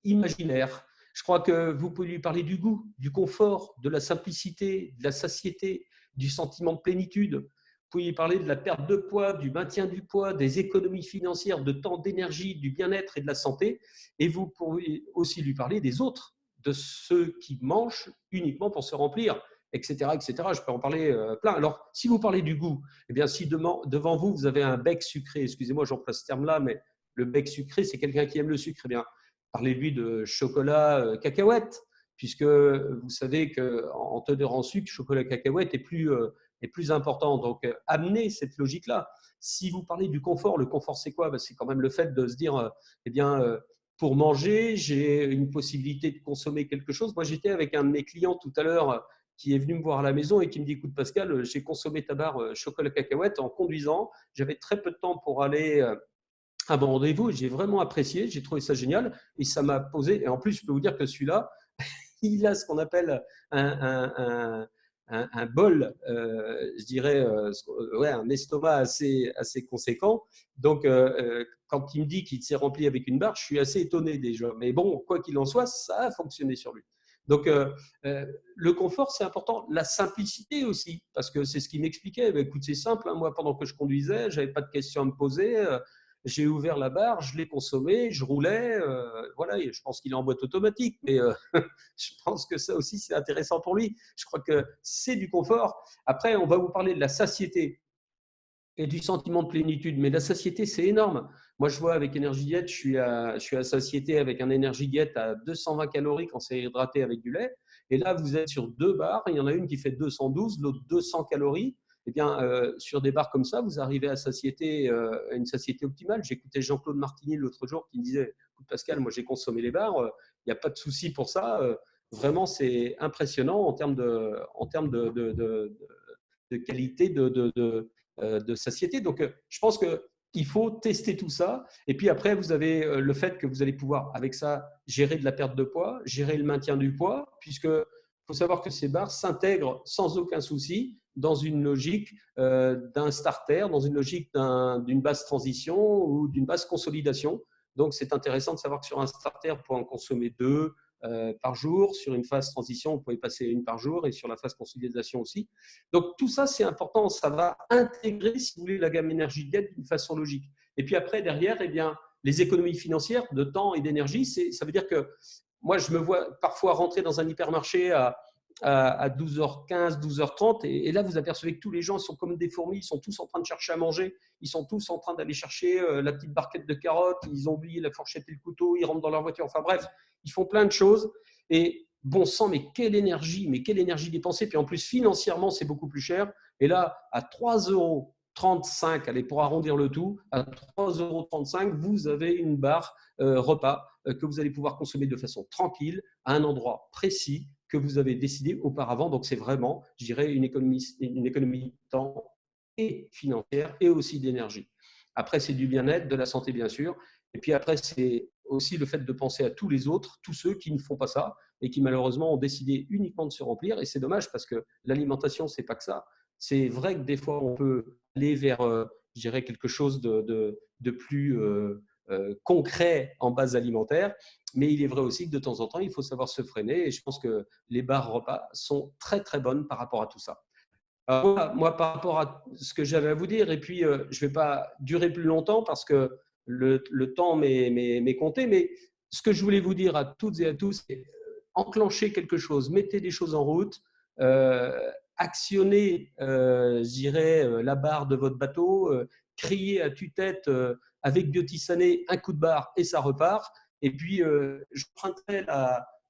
imaginaire. Je crois que vous pouvez lui parler du goût, du confort, de la simplicité, de la satiété, du sentiment de plénitude. Vous pouvez lui parler de la perte de poids, du maintien du poids, des économies financières, de temps, d'énergie, du bien-être et de la santé. Et vous pouvez aussi lui parler des autres, de ceux qui mangent uniquement pour se remplir, etc., etc. Je peux en parler plein. Alors, si vous parlez du goût, si devant vous, vous avez un bec sucré, excusez-moi, j'emploie ce terme-là, mais le bec sucré, c'est quelqu'un qui aime le sucre, parlez-lui de chocolat cacahuète, puisque vous savez qu'en teneur en sucre, chocolat cacahuète est plus important. Donc, amenez cette logique-là. Si vous parlez du confort, le confort, c'est quoi ? C'est quand même le fait de se dire, pour manger, j'ai une possibilité de consommer quelque chose. Moi, j'étais avec un de mes clients tout à l'heure qui est venu me voir à la maison et qui me dit, écoute Pascal, j'ai consommé ta barre chocolat cacahuète en conduisant. J'avais très peu de temps pour aller un bon rendez-vous. J'ai vraiment apprécié, j'ai trouvé ça génial et ça m'a posé. Et en plus, je peux vous dire que celui-là, il a ce qu'on appelle un bol, je dirais, ouais, un estomac assez conséquent. Donc, quand il me dit qu'il s'est rempli avec une barre, je suis assez étonné déjà. Mais bon, quoi qu'il en soit, ça a fonctionné sur lui. Donc, le confort, c'est important. La simplicité aussi, parce que c'est ce qu'il m'expliquait. Écoute, c'est simple, hein, moi, pendant que je conduisais, je n'avais pas de questions à me poser. J'ai ouvert la barre, je l'ai consommé, je roulais. Voilà, et je pense qu'il est en boîte automatique, mais je pense que ça aussi, c'est intéressant pour lui. Je crois que c'est du confort. Après, on va vous parler de la satiété et du sentiment de plénitude. Mais la satiété, c'est énorme. Moi, je vois avec Energy Diet, je suis à satiété avec un Energy Diet à 220 calories quand c'est hydraté avec du lait. Et là, vous êtes sur 2 barres. Il y en a une qui fait 212, l'autre 200 calories. Eh bien, sur des barres comme ça, vous arrivez à une satiété optimale. J'écoutais Jean-Claude Martini l'autre jour qui me disait, Pascal, moi j'ai consommé les barres, il n'y a pas de souci pour ça. Vraiment, c'est impressionnant en termes de qualité de satiété. Donc, je pense qu'il faut tester tout ça. Et puis après, vous avez le fait que vous allez pouvoir, avec ça, gérer de la perte de poids, gérer le maintien du poids, puisque il faut savoir que ces barres s'intègrent sans aucun souci dans une logique d'un starter, dans une logique d'une base transition ou d'une base consolidation. Donc, c'est intéressant de savoir que sur un starter, on peut en consommer 2 par jour. Sur une phase transition, on pouvait passer 1 par jour et sur la phase consolidation aussi. Donc, tout ça, c'est important. Ça va intégrer, si vous voulez, la gamme énergie Diet d'une façon logique. Et puis après, derrière, eh bien, les économies financières de temps et d'énergie, ça veut dire que moi, je me vois parfois rentrer dans un hypermarché à 12h15, 12h30, et là, vous apercevez que tous les gens sont comme des fourmis, ils sont tous en train de chercher à manger, ils sont tous en train d'aller chercher la petite barquette de carottes, ils ont oublié la fourchette et le couteau, ils rentrent dans leur voiture, enfin bref, ils font plein de choses, et bon sang, mais quelle énergie dépensée, puis en plus, financièrement, c'est beaucoup plus cher, et là, à 3,35 €, allez, pour arrondir le tout, à 3,35 €, vous avez une barre repas que vous allez pouvoir consommer de façon tranquille, à un endroit précis, que vous avez décidé auparavant. Donc, c'est vraiment, je dirais, une économie de temps et financière et aussi d'énergie. Après, c'est du bien-être, de la santé, bien sûr. Et puis après, c'est aussi le fait de penser à tous les autres, tous ceux qui ne font pas ça et qui malheureusement ont décidé uniquement de se remplir. Et c'est dommage parce que l'alimentation, c'est pas que ça. C'est vrai que des fois, on peut aller vers, je dirais, quelque chose de plus concret en base alimentaire. Mais il est vrai aussi que de temps en temps, il faut savoir se freiner. Et je pense que les barres repas sont très, très bonnes par rapport à tout ça. Alors, moi, par rapport à ce que j'avais à vous dire, et puis je ne vais pas durer plus longtemps parce que le temps m'est compté, mais ce que je voulais vous dire à toutes et à tous, c'est enclencher quelque chose, mettez des choses en route, actionnez, je dirais, la barre de votre bateau, criez à tue-tête avec Biotissané un coup de barre et ça repart. Et puis, je prendrai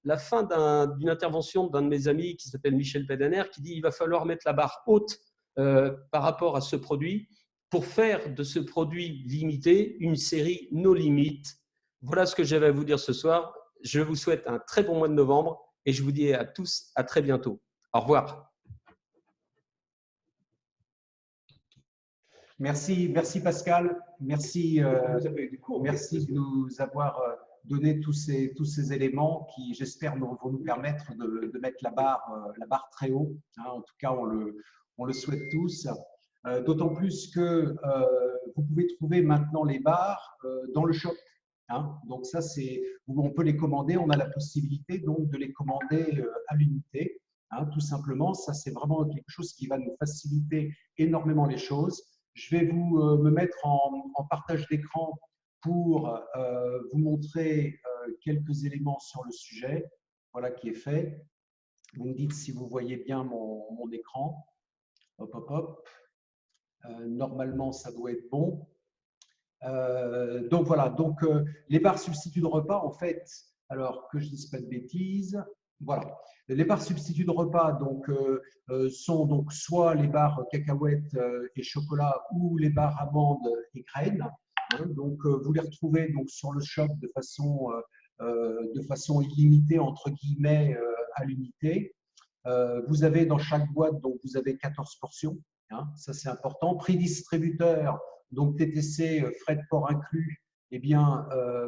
la fin d'une intervention d'un de mes amis qui s'appelle Michel Pédaner, qui dit qu'il va falloir mettre la barre haute par rapport à ce produit pour faire de ce produit limité une série no limites. Voilà ce que j'avais à vous dire ce soir. Je vous souhaite un très bon mois de novembre et je vous dis à tous à très bientôt. Au revoir. Merci Pascal. Merci de nous avoir donné tous ces éléments qui, j'espère, vont nous permettre de mettre la barre très haut. En tout cas, on le souhaite tous. D'autant plus que vous pouvez trouver maintenant les barres dans le shop. Donc ça, on peut les commander. On a la possibilité donc de les commander à l'unité. Tout simplement, ça c'est vraiment quelque chose qui va nous faciliter énormément les choses. Je vais me mettre en partage d'écran pour vous montrer quelques éléments sur le sujet. Voilà qui est fait. Vous me dites si vous voyez bien mon écran. Hop, hop, hop. Normalement, ça doit être bon. Donc voilà, les barres substituts de repas, en fait, alors que je ne dise pas de bêtises, voilà. Les barres substituts de repas sont donc soit les barres cacahuètes et chocolat ou les barres amandes et graines. Donc vous les retrouvez donc sur le shop de façon illimitée entre guillemets à l'unité. Vous avez dans chaque boîte donc vous avez 14 portions. Ça c'est important. Prix distributeur, donc TTC, frais de port inclus, eh bien,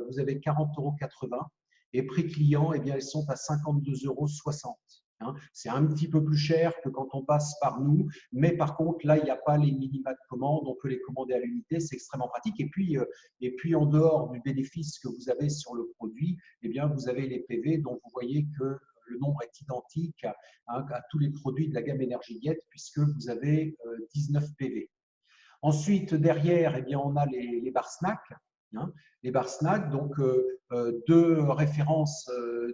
vous avez 40,80 € et prix client, eh bien, elles sont à 52,60 €. Hein. C'est un petit peu plus cher que quand on passe par nous, mais par contre, là, il n'y a pas les minima de commande, on peut les commander à l'unité, c'est extrêmement pratique. Et puis, en dehors du bénéfice que vous avez sur le produit, eh bien, vous avez les PV dont vous voyez que le nombre est identique à tous les produits de la gamme Energiliette puisque vous avez 19 PV. Ensuite, derrière, eh bien, on a les bars snacks. Hein, les bars snacks, donc deux références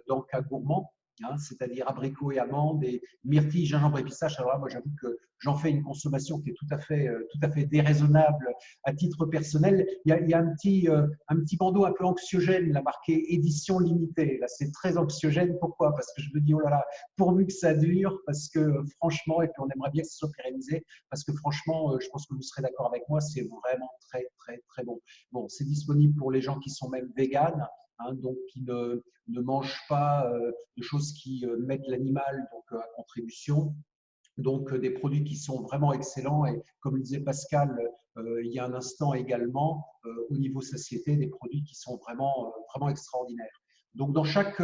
dans le cas gourmand, hein, c'est-à-dire abricots et amandes et myrtilles, gingembre et pistache. Alors là, moi, j'avoue que j'en fais une consommation qui est tout à fait déraisonnable à titre personnel. Il y a un petit bandeau un peu anxiogène, là, marqué édition limitée. Là, c'est très anxiogène. Pourquoi? Parce que je me dis, oh là là, pourvu que ça dure, parce que franchement, et puis on aimerait bien que ce soit pérennisé, parce que franchement, je pense que vous serez d'accord avec moi, c'est vraiment très, très, très bon. Bon, c'est disponible pour les gens qui sont même véganes, hein, donc qui ne mangent pas de choses qui mettent l'animal à contribution. Donc, des produits qui sont vraiment excellents et comme le disait Pascal il y a un instant également, au niveau satiété, des produits qui sont vraiment extraordinaires. Donc, dans chaque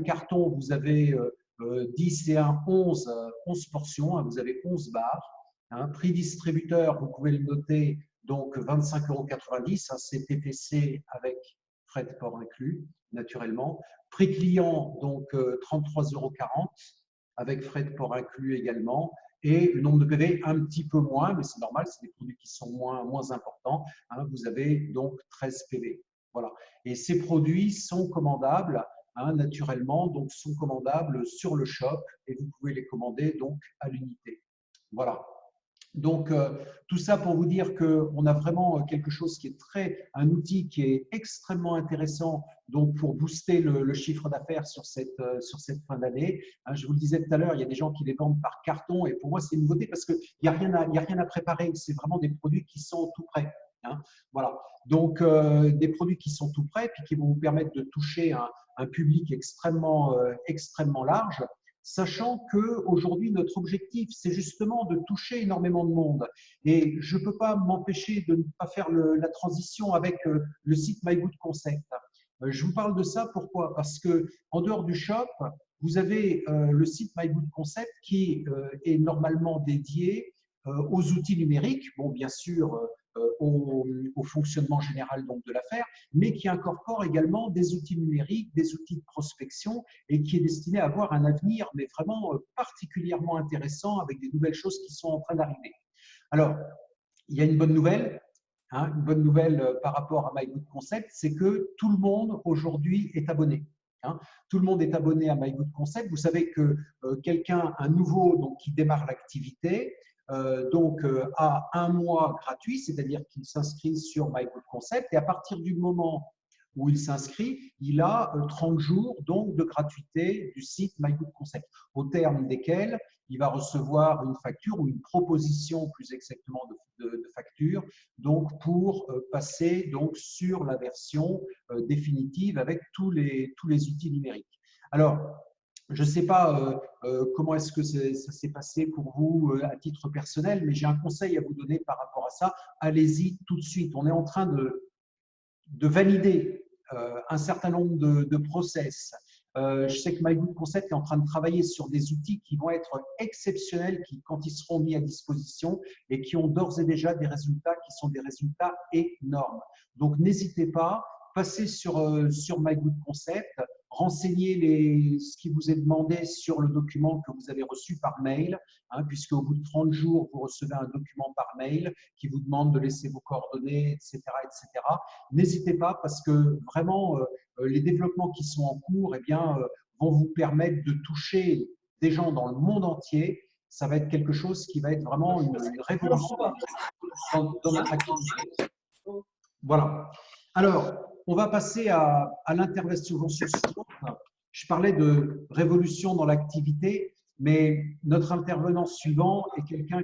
carton, vous avez 10 et 1, 11 portions, hein, vous avez 11 barres. Hein, prix distributeur, vous pouvez le noter, donc 25,90 €, hein, c'est TTC avec frais de port inclus, naturellement. Prix client, donc 33,40 € avec frais de port inclus également. Et le nombre de PV un petit peu moins, mais c'est normal, c'est des produits qui sont moins importants. Hein, vous avez donc 13 PV. Voilà. Et ces produits sont commandables, hein, naturellement, donc sont commandables sur le shop et vous pouvez les commander donc à l'unité. Voilà. Donc, tout ça pour vous dire qu'on a vraiment quelque chose qui est un outil qui est extrêmement intéressant donc pour booster le chiffre d'affaires sur cette fin d'année. Hein, je vous le disais tout à l'heure, il y a des gens qui les vendent par carton et pour moi, c'est une nouveauté parce qu'il n'y a rien à préparer. C'est vraiment des produits qui sont tout prêts. Hein, voilà. Donc, des produits qui sont tout prêts puis qui vont vous permettre de toucher un public extrêmement large. Sachant qu'aujourd'hui, notre objectif, c'est justement de toucher énormément de monde. Et je ne peux pas m'empêcher de ne pas faire la transition avec le site My Good Concept. Je vous parle de ça, pourquoi? Parce qu'en dehors du shop, vous avez le site My Good Concept qui est normalement dédié aux outils numériques, bon, bien sûr, au fonctionnement général donc, de l'affaire, mais qui incorpore également des outils numériques, des outils de prospection et qui est destiné à avoir un avenir, mais vraiment particulièrement intéressant avec des nouvelles choses qui sont en train d'arriver. Alors, il y a une bonne nouvelle. Hein, une bonne nouvelle par rapport à My Good Concept, c'est que tout le monde aujourd'hui est abonné. Hein. Tout le monde est abonné à My Good Concept. Vous savez que un nouveau donc, qui démarre l'activité, a un mois gratuit, c'est-à-dire qu'il s'inscrit sur My Good Concept et à partir du moment où il s'inscrit, il a 30 jours donc, de gratuité du site My Good Concept, au terme desquels il va recevoir une facture ou une proposition plus exactement de facture donc pour passer donc, sur la version définitive avec tous les outils numériques. Alors, je ne sais pas comment est-ce que ça s'est passé pour vous à titre personnel, mais j'ai un conseil à vous donner par rapport à ça. Allez-y tout de suite. On est en train de valider un certain nombre de process. Je sais que My Good Concept est en train de travailler sur des outils qui vont être exceptionnels quand ils seront mis à disposition et qui ont d'ores et déjà des résultats qui sont des résultats énormes. Donc, n'hésitez pas, passez sur My Good Concept, renseignez ce qui vous est demandé sur le document que vous avez reçu par mail, hein, puisque au bout de 30 jours, vous recevez un document par mail qui vous demande de laisser vos coordonnées, etc. etc. N'hésitez pas parce que vraiment, les développements qui sont en cours vont vous permettre de toucher des gens dans le monde entier. Ça va être quelque chose qui va être vraiment une révolution dans notre activité. Voilà. Alors, on va passer à l'intervention suivante. Je parlais de révolution dans l'activité, mais notre intervenant suivant est quelqu'un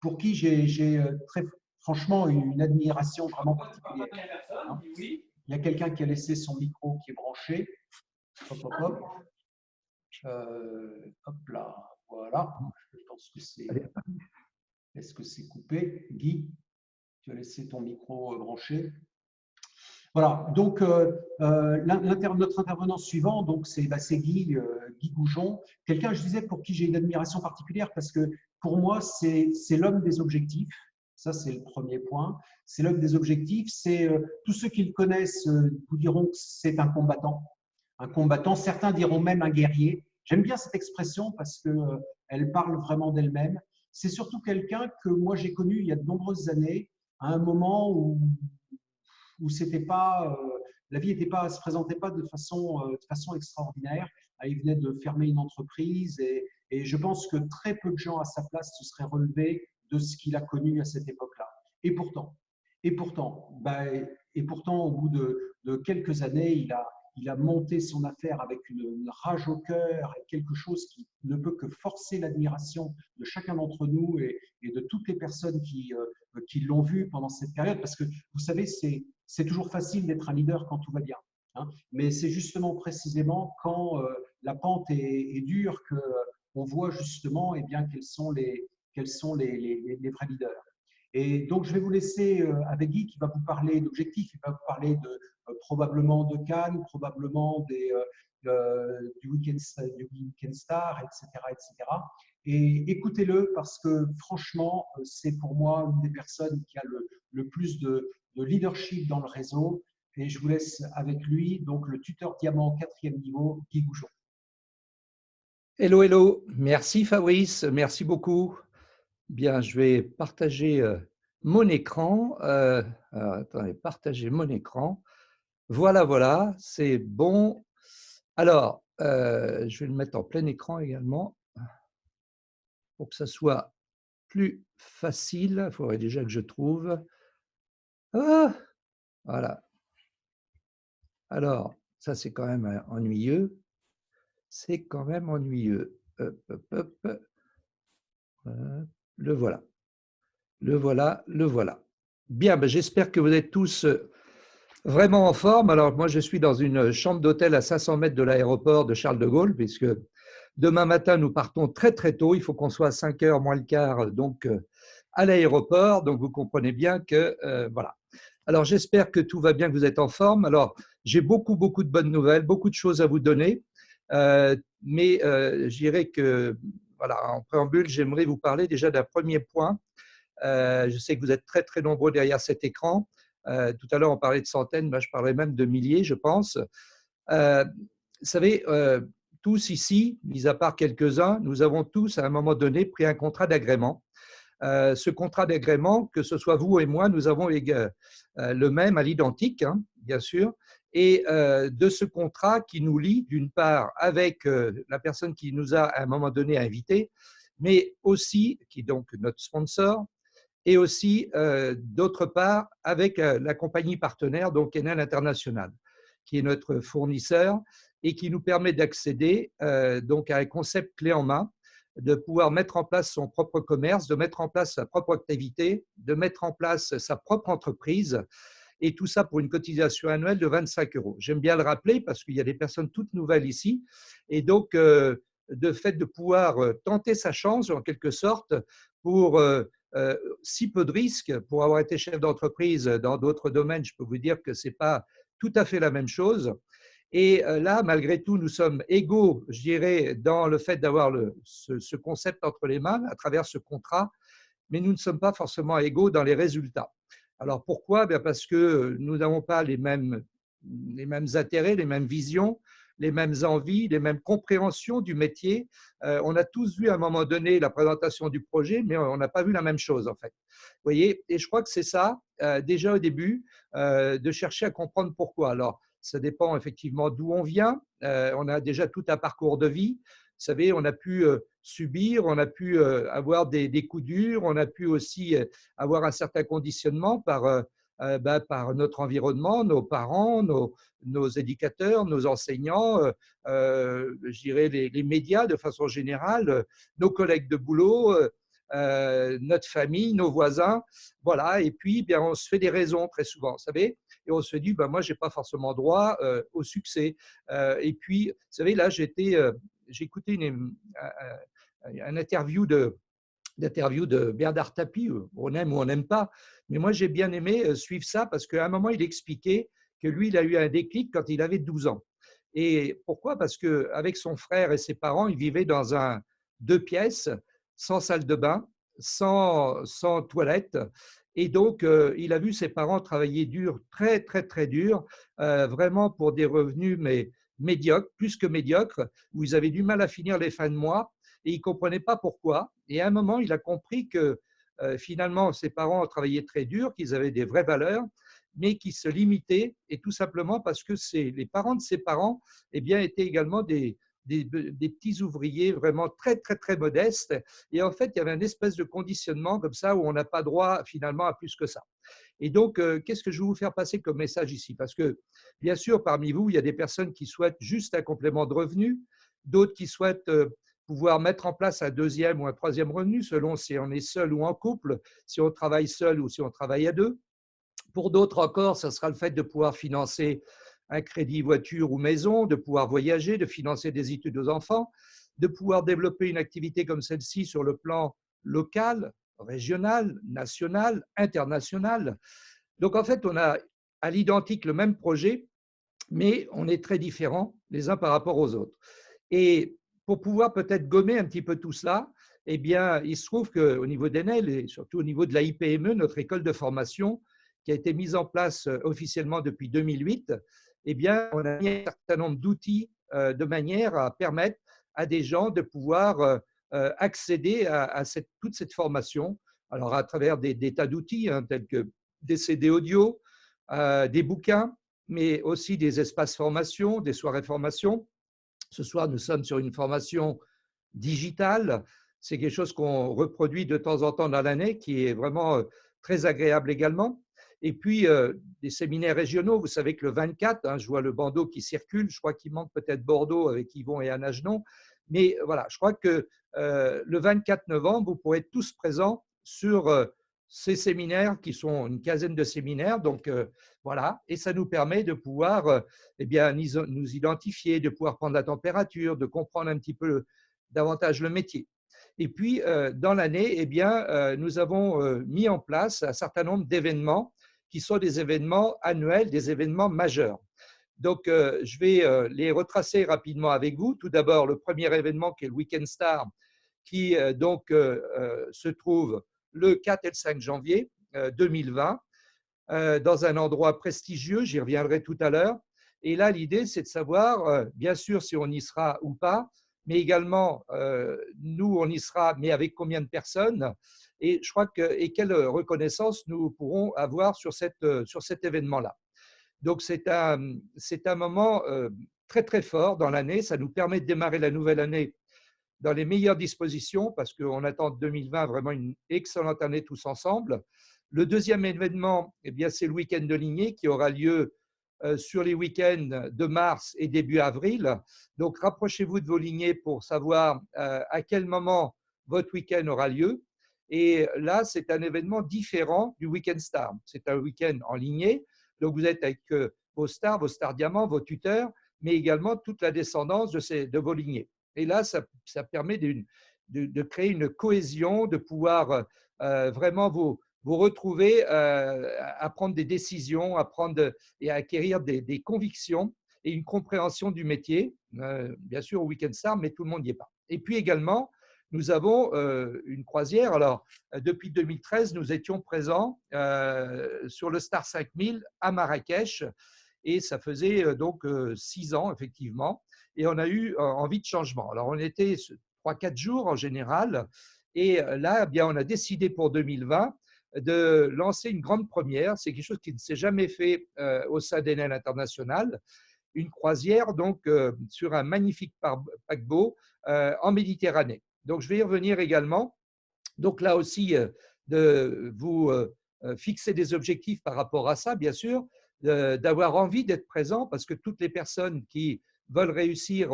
pour qui j'ai très franchement une admiration vraiment particulière. Hein. Il y a quelqu'un qui a laissé son micro qui est branché. Hop, hop, hop. Hop là, voilà. Je pense que c'est… Est-ce que c'est coupé? Guy, tu as laissé ton micro branché? Voilà, donc notre intervenant suivant, donc c'est Guy, Guy Goujon, quelqu'un, je disais, pour qui j'ai une admiration particulière parce que pour moi, c'est l'homme des objectifs. Ça, c'est le premier point. C'est l'homme des objectifs. C'est tous ceux qui le connaissent vous diront que c'est un combattant. Un combattant, certains diront même un guerrier. J'aime bien cette expression parce que elle parle vraiment d'elle-même. C'est surtout quelqu'un que moi j'ai connu il y a de nombreuses années, à un moment où c'était pas, la vie se présentait pas de façon extraordinaire. Il venait de fermer une entreprise et je pense que très peu de gens à sa place se seraient relevés de ce qu'il a connu à cette époque-là. Et pourtant, et pourtant, et pourtant, au bout de quelques années, il a monté son affaire avec une rage au cœur et quelque chose qui ne peut que forcer l'admiration de chacun d'entre nous et de toutes les personnes qui l'ont vu pendant cette période. Parce que, vous savez, c'est toujours facile d'être un leader quand tout va bien. Hein, mais c'est justement précisément quand la pente est dure qu'on voit justement bien, quels sont les vrais leaders. Et donc, je vais vous laisser avec Guy qui va vous parler d'objectifs, il va vous parler probablement de Cannes, probablement du Weekend Star, etc., etc. Et écoutez-le parce que franchement, c'est pour moi une des personnes qui a le plus de leadership dans le réseau. Et je vous laisse avec lui, donc le tuteur diamant 4e niveau, Guy Goujon. Hello, hello. Merci Fabrice, merci beaucoup. Bien, je vais partager mon écran. Attendez, partager mon écran. Voilà, voilà, c'est bon. Alors, je vais le mettre en plein écran également pour que ça soit plus facile. Il faudrait déjà que je trouve. Ah, voilà. Alors, ça, c'est quand même ennuyeux. C'est quand même ennuyeux. Hop, hop, hop. Le voilà. Le voilà, le voilà. Bien, ben, j'espère que vous êtes tous vraiment en forme. Alors, moi, je suis dans une chambre d'hôtel à 500 mètres de l'aéroport de Charles de Gaulle, puisque demain matin, nous partons très, très tôt. Il faut qu'on soit à 5 heures moins le quart, donc à l'aéroport. Donc, vous comprenez bien que, voilà. Alors, j'espère que tout va bien, que vous êtes en forme. Alors, j'ai beaucoup, beaucoup de bonnes nouvelles, beaucoup de choses à vous donner. Mais je dirais que, voilà, en préambule, j'aimerais vous parler déjà d'un premier point. Je sais que vous êtes très, très nombreux derrière cet écran. Tout à l'heure, on parlait de centaines, moi, je parlais même de milliers, je pense. Vous savez, tous ici, mis à part quelques-uns, nous avons tous, à un moment donné, pris un contrat d'agrément. Ce contrat d'agrément, que ce soit vous et moi, nous avons le même à l'identique, hein, bien sûr. Et de ce contrat qui nous lie, d'une part, avec la personne qui nous a, à un moment donné, invités, mais aussi, qui est donc notre sponsor, et aussi, d'autre part, avec la compagnie partenaire, donc Enel International, qui est notre fournisseur et qui nous permet d'accéder donc à un concept clé en main, de pouvoir mettre en place son propre commerce, de mettre en place sa propre activité, de mettre en place sa propre entreprise, et tout ça pour une cotisation annuelle de 25 €. J'aime bien le rappeler parce qu'il y a des personnes toutes nouvelles ici, et donc, de fait de pouvoir tenter sa chance, en quelque sorte, pour si peu de risques. Pour avoir été chef d'entreprise dans d'autres domaines, je peux vous dire que ce n'est pas tout à fait la même chose. Et là, malgré tout, nous sommes égaux, je dirais, dans le fait d'avoir ce concept entre les mains à travers ce contrat, mais nous ne sommes pas forcément égaux dans les résultats. Alors pourquoi? Bien parce que nous n'avons pas les mêmes intérêts, les mêmes visions, les mêmes envies, les mêmes compréhensions du métier. On a tous vu à un moment donné la présentation du projet, mais on n'a pas vu la même chose en fait. Vous voyez? Et je crois que c'est ça, déjà au début, de chercher à comprendre pourquoi. Alors, ça dépend effectivement d'où on vient. On a déjà tout un parcours de vie. Vous savez, on a pu subir, on a pu avoir des coups durs, on a pu aussi avoir un certain conditionnement par notre environnement, nos parents, nos éducateurs, nos enseignants, je dirais les médias de façon générale, nos collègues de boulot, notre famille, nos voisins. Voilà. Et puis, bien, on se fait des raisons très souvent, vous savez, et on se dit, ben, moi, je n'ai pas forcément droit au succès. Et puis, vous savez, là, j'ai écouté un interview de Bernard Tapie, on aime ou on n'aime pas, mais moi j'ai bien aimé suivre ça parce qu'à un moment il expliquait que lui, il a eu un déclic quand il avait 12 ans. Et pourquoi? Parce qu'avec son frère et ses parents, il vivait dans un 2 pièces, sans salle de bain, sans toilette. Et donc, il a vu ses parents travailler dur, très, très, très dur, vraiment pour des revenus, mais médiocres, plus que médiocres, où ils avaient du mal à finir les fins de mois et il ne comprenait pas pourquoi. Et à un moment, il a compris que finalement, ses parents travaillaient très dur, qu'ils avaient des vraies valeurs, mais qui se limitaient, et tout simplement parce que les parents de ses parents eh bien, étaient également des petits ouvriers vraiment très, très, très modestes. Et en fait, il y avait une espèce de conditionnement comme ça où on n'a pas droit finalement à plus que ça. Et donc, qu'est-ce que je veux vous faire passer comme message ici? Parce que, bien sûr, parmi vous, il y a des personnes qui souhaitent juste un complément de revenu, d'autres qui souhaitent pouvoir mettre en place un deuxième ou un troisième revenu, selon si on est seul ou en couple, si on travaille seul ou si on travaille à deux. Pour d'autres encore, ce sera le fait de pouvoir financer un crédit voiture ou maison, de pouvoir voyager, de financer des études aux enfants, de pouvoir développer une activité comme celle-ci sur le plan local, régional, national, international. Donc en fait, on a à l'identique le même projet, mais on est très différents les uns par rapport aux autres. Et pour pouvoir peut-être gommer un petit peu tout cela, eh bien, il se trouve qu'au niveau d'Enel et surtout au niveau de la IPME, notre école de formation, qui a été mise en place officiellement depuis 2008, eh bien, on a mis un certain nombre d'outils de manière à permettre à des gens de pouvoir accéder à toute cette formation. Alors, à travers des tas d'outils tels que des CD audio, des bouquins, mais aussi des espaces formation, des soirées formation. Ce soir, nous sommes sur une formation digitale. C'est quelque chose qu'on reproduit de temps en temps dans l'année, qui est vraiment très agréable également. Et puis, des séminaires régionaux. Vous savez que le 24, je vois le bandeau qui circule. Je crois qu'il manque peut-être Bordeaux avec Yvon et Anne Agenon. Mais voilà, je crois que le 24 novembre, vous pourrez être tous présents sur ces séminaires qui sont une quinzaine de séminaires. Donc, voilà. Et ça nous permet de pouvoir eh bien, nous identifier, de pouvoir prendre la température, de comprendre un petit peu davantage le métier. Et puis, dans l'année, eh bien, nous avons mis en place un certain nombre d'événements qui sont des événements annuels, des événements majeurs. Donc, je vais les retracer rapidement avec vous. Tout d'abord, le premier événement qui est le Weekend Star, qui donc se trouve le 4 et le 5 janvier 2020 dans un endroit prestigieux. J'y reviendrai tout à l'heure. Et là, l'idée, c'est de savoir, bien sûr, si on y sera ou pas, mais également, nous, on y sera, mais avec combien de personnes, et je crois et quelle reconnaissance nous pourrons avoir sur cet événement-là. Donc, c'est un moment très, très fort dans l'année. Ça nous permet de démarrer la nouvelle année dans les meilleures dispositions parce qu'on attend 2020 vraiment une excellente année tous ensemble. Le deuxième événement, eh bien, c'est le week-end de Ligné qui aura lieu sur les week-ends de mars et début avril. Donc, rapprochez-vous de vos lignées pour savoir à quel moment votre week-end aura lieu. Et là, c'est un événement différent du Week-end Star. C'est un week-end en lignée. Donc, vous êtes avec vos stars diamants, vos tuteurs, mais également toute la descendance de vos lignées. Et là, ça permet de créer une cohésion, de pouvoir vraiment vous retrouver à prendre des décisions, et à acquérir des convictions et une compréhension du métier, bien sûr au Week-end Star, mais tout le monde n'y est pas. Et puis également, nous avons une croisière. Alors, depuis 2013, nous étions présents sur le Star 5000 à Marrakech, et ça faisait donc 6 ans, effectivement, et on a eu envie de changement. Alors, on était 3-4 jours en général, et là, eh bien, on a décidé pour 2020 de lancer une grande première. C'est quelque chose qui ne s'est jamais fait au sein d'Enel International, une croisière donc sur un magnifique paquebot en Méditerranée. Donc, je vais y revenir également. Donc, là aussi, de vous fixer des objectifs par rapport à ça, bien sûr, d'avoir envie d'être présent parce que toutes les personnes qui veulent réussir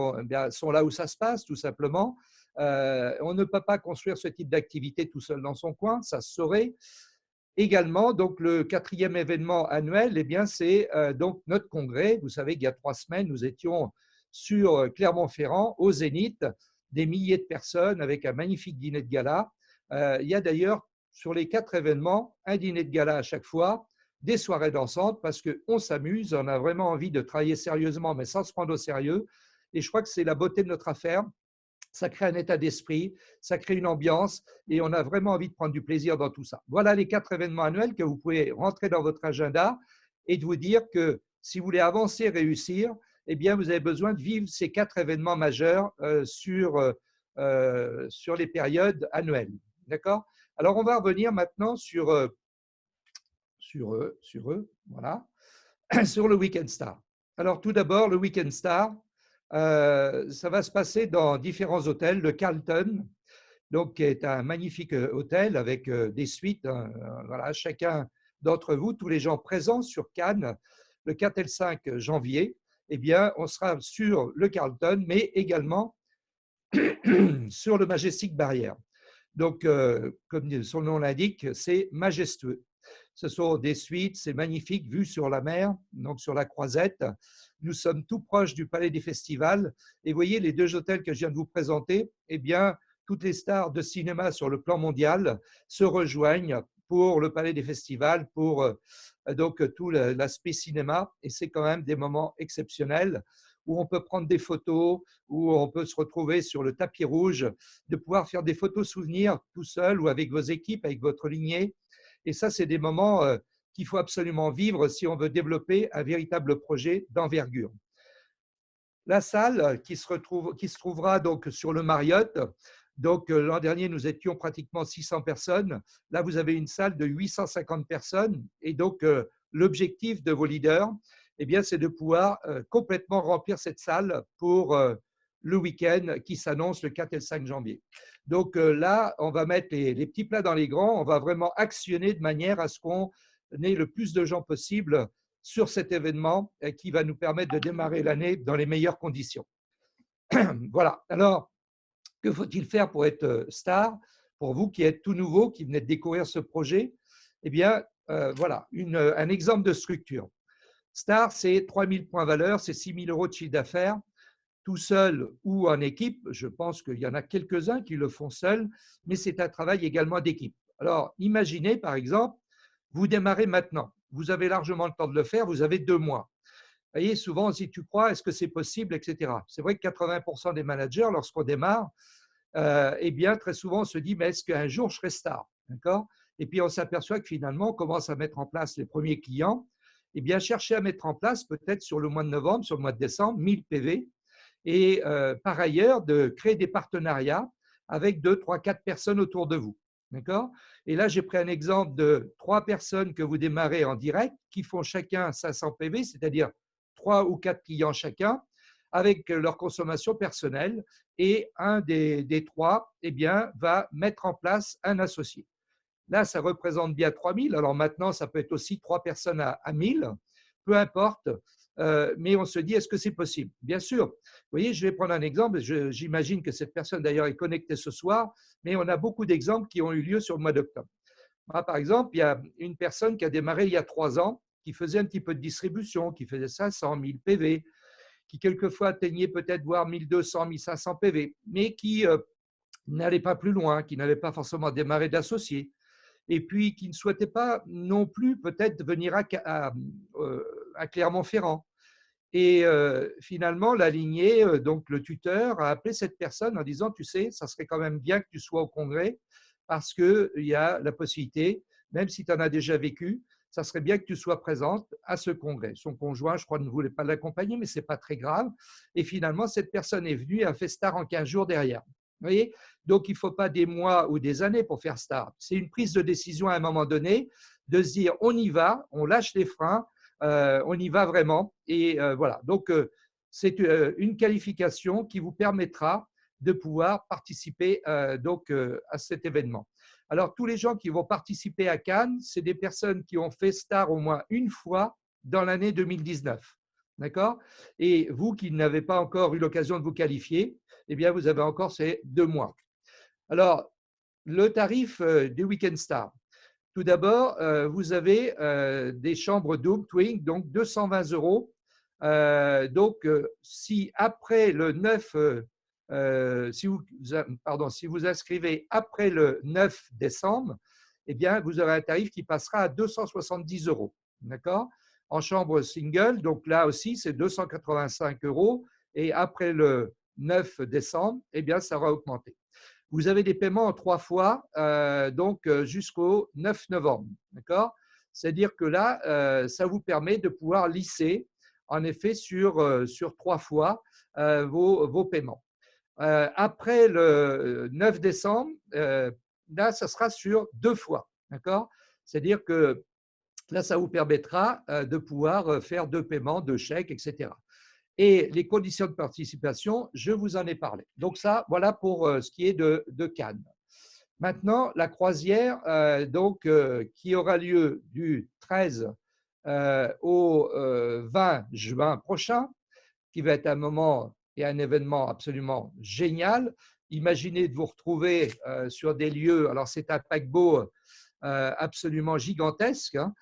sont là où ça se passe, tout simplement. On ne peut pas construire ce type d'activité tout seul dans son coin, ça se saurait. Également, donc, le quatrième événement annuel, eh bien, c'est donc notre congrès. Vous savez qu'il y a 3 semaines, nous étions sur Clermont-Ferrand, au Zénith, des milliers de personnes avec un magnifique dîner de gala. Il y a d'ailleurs, sur les 4 événements, un dîner de gala à chaque fois, des soirées dansantes parce qu'on s'amuse, on a vraiment envie de travailler sérieusement, mais sans se prendre au sérieux. Et je crois que c'est la beauté de notre affaire. Ça crée un état d'esprit, ça crée une ambiance et on a vraiment envie de prendre du plaisir dans tout ça. Voilà les 4 événements annuels que vous pouvez rentrer dans votre agenda et de vous dire que si vous voulez avancer et réussir, eh bien, vous avez besoin de vivre ces 4 événements majeurs sur les périodes annuelles. D'accord? Alors, on va revenir maintenant sur voilà, sur le Weekend Star. Alors, tout d'abord, le Weekend Star, ça va se passer dans différents hôtels. Le Carlton, donc, qui est un magnifique hôtel avec des suites. Voilà, chacun d'entre vous, tous les gens présents sur Cannes, le 4 et le 5 janvier, eh bien, on sera sur le Carlton, mais également sur le Majestic Barrière. Donc, comme son nom l'indique, c'est majestueux. Ce sont des suites, c'est magnifique, vue sur la mer, donc sur la Croisette. Nous sommes tout proches du Palais des Festivals. Et vous voyez, les 2 hôtels que je viens de vous présenter, eh bien, toutes les stars de cinéma sur le plan mondial se rejoignent pour le Palais des Festivals, pour donc tout l'aspect cinéma. Et c'est quand même des moments exceptionnels où on peut prendre des photos, où on peut se retrouver sur le tapis rouge, de pouvoir faire des photos souvenirs tout seul ou avec vos équipes, avec votre lignée. Et ça, c'est des moments qu'il faut absolument vivre si on veut développer un véritable projet d'envergure. La salle qui se trouvera donc sur le Marriott. Donc, l'an dernier, nous étions pratiquement 600 personnes. Là, vous avez une salle de 850 personnes. Et donc, l'objectif de vos leaders, eh bien, c'est de pouvoir complètement remplir cette salle pour le week-end qui s'annonce le 4 et le 5 janvier. Donc là, on va mettre les petits plats dans les grands. On va vraiment actionner de manière à ce qu'on ait le plus de gens possible sur cet événement qui va nous permettre de démarrer l'année dans les meilleures conditions. Voilà. Alors, que faut-il faire pour être star? Pour vous qui êtes tout nouveau, qui venez de découvrir ce projet, eh bien, voilà, un exemple de structure. Star, c'est 3 000 points valeur, c'est 6 000 euros de chiffre d'affaires, tout seul ou en équipe. Je pense qu'il y en a quelques-uns qui le font seuls, mais c'est un travail également d'équipe. Alors, imaginez, par exemple, vous démarrez maintenant. Vous avez largement le temps de le faire, vous avez 2 mois. Vous voyez, souvent, si tu crois, est-ce que c'est possible, etc. C'est vrai que 80% des managers, lorsqu'on démarre, eh bien, très souvent, on se dit, mais est-ce qu'un jour, je serai star? D'accord? Et puis, on s'aperçoit que finalement, on commence à mettre en place les premiers clients. Eh bien, cherchez à mettre en place, peut-être sur le mois de novembre, sur le mois de décembre, 1000 PV. Et par ailleurs, de créer des partenariats avec 2, 3, 4 personnes autour de vous. D'accord? Et là, j'ai pris un exemple de 3 personnes que vous démarrez en direct qui font chacun 500 PV, c'est-à-dire 3 ou 4 clients chacun, avec leur consommation personnelle. Et un des 3 eh bien, va mettre en place un associé. Là, ça représente bien 3 000. Alors maintenant, ça peut être aussi 3 personnes à 1 000, peu importe. Mais on se dit, est-ce que c'est possible? Bien sûr. Vous voyez, je vais prendre un exemple. J'imagine que cette personne, d'ailleurs, est connectée ce soir, mais on a beaucoup d'exemples qui ont eu lieu sur le mois d'octobre. Moi, par exemple, il y a une personne qui a démarré il y a 3 ans, qui faisait un petit peu de distribution, qui faisait 500, 1000 PV, qui quelquefois atteignait peut-être voire 1200, 1500 PV, mais qui n'allait pas plus loin, qui n'avait pas forcément démarré d'associé, et puis qui ne souhaitait pas non plus peut-être venir à Clermont-Ferrand. Et finalement, la lignée, donc le tuteur, a appelé cette personne en disant, tu sais, ça serait quand même bien que tu sois au congrès parce qu'il y a la possibilité, même si tu en as déjà vécu, ça serait bien que tu sois présente à ce congrès. Son conjoint, je crois, ne voulait pas l'accompagner, mais ce n'est pas très grave. Et finalement, cette personne est venue et a fait star en 15 jours derrière. Vous voyez? Donc, il ne faut pas des mois ou des années pour faire star. C'est une prise de décision à un moment donné de se dire, on y va, on lâche les freins, on y va vraiment. Et voilà. Donc, c'est une qualification qui vous permettra de pouvoir participer à cet événement. Alors, tous les gens qui vont participer à Cannes, c'est des personnes qui ont fait star au moins une fois dans l'année 2019. D'accord? Et vous qui n'avez pas encore eu l'occasion de vous qualifier, eh bien, vous avez encore ces 2 mois. Alors, le tarif du Weekend Star. Tout d'abord, vous avez des chambres double twin, donc 220 €. Donc, si après le 9, si vous inscrivez après le 9 décembre, eh bien, vous aurez un tarif qui passera à 270 €. d'accord? En chambre single, donc là aussi, c'est 285 €. Et après le 9 décembre, eh bien, ça va augmenter. Vous avez des paiements en 3 fois, donc jusqu'au 9 novembre, d'accord? C'est-à-dire que là, ça vous permet de pouvoir lisser, en effet, sur 3 fois vos paiements. Après le 9 décembre, là, ça sera sur 2 fois, d'accord? C'est-à-dire que là, ça vous permettra de pouvoir faire 2 paiements, 2 chèques, etc. Et les conditions de participation, je vous en ai parlé. Donc ça, voilà pour ce qui est de Cannes. Maintenant, la croisière, qui aura lieu du 13 au 20 juin prochain, qui va être un moment et un événement absolument génial. Imaginez de vous retrouver sur des lieux, alors c'est un paquebot absolument gigantesque, hein,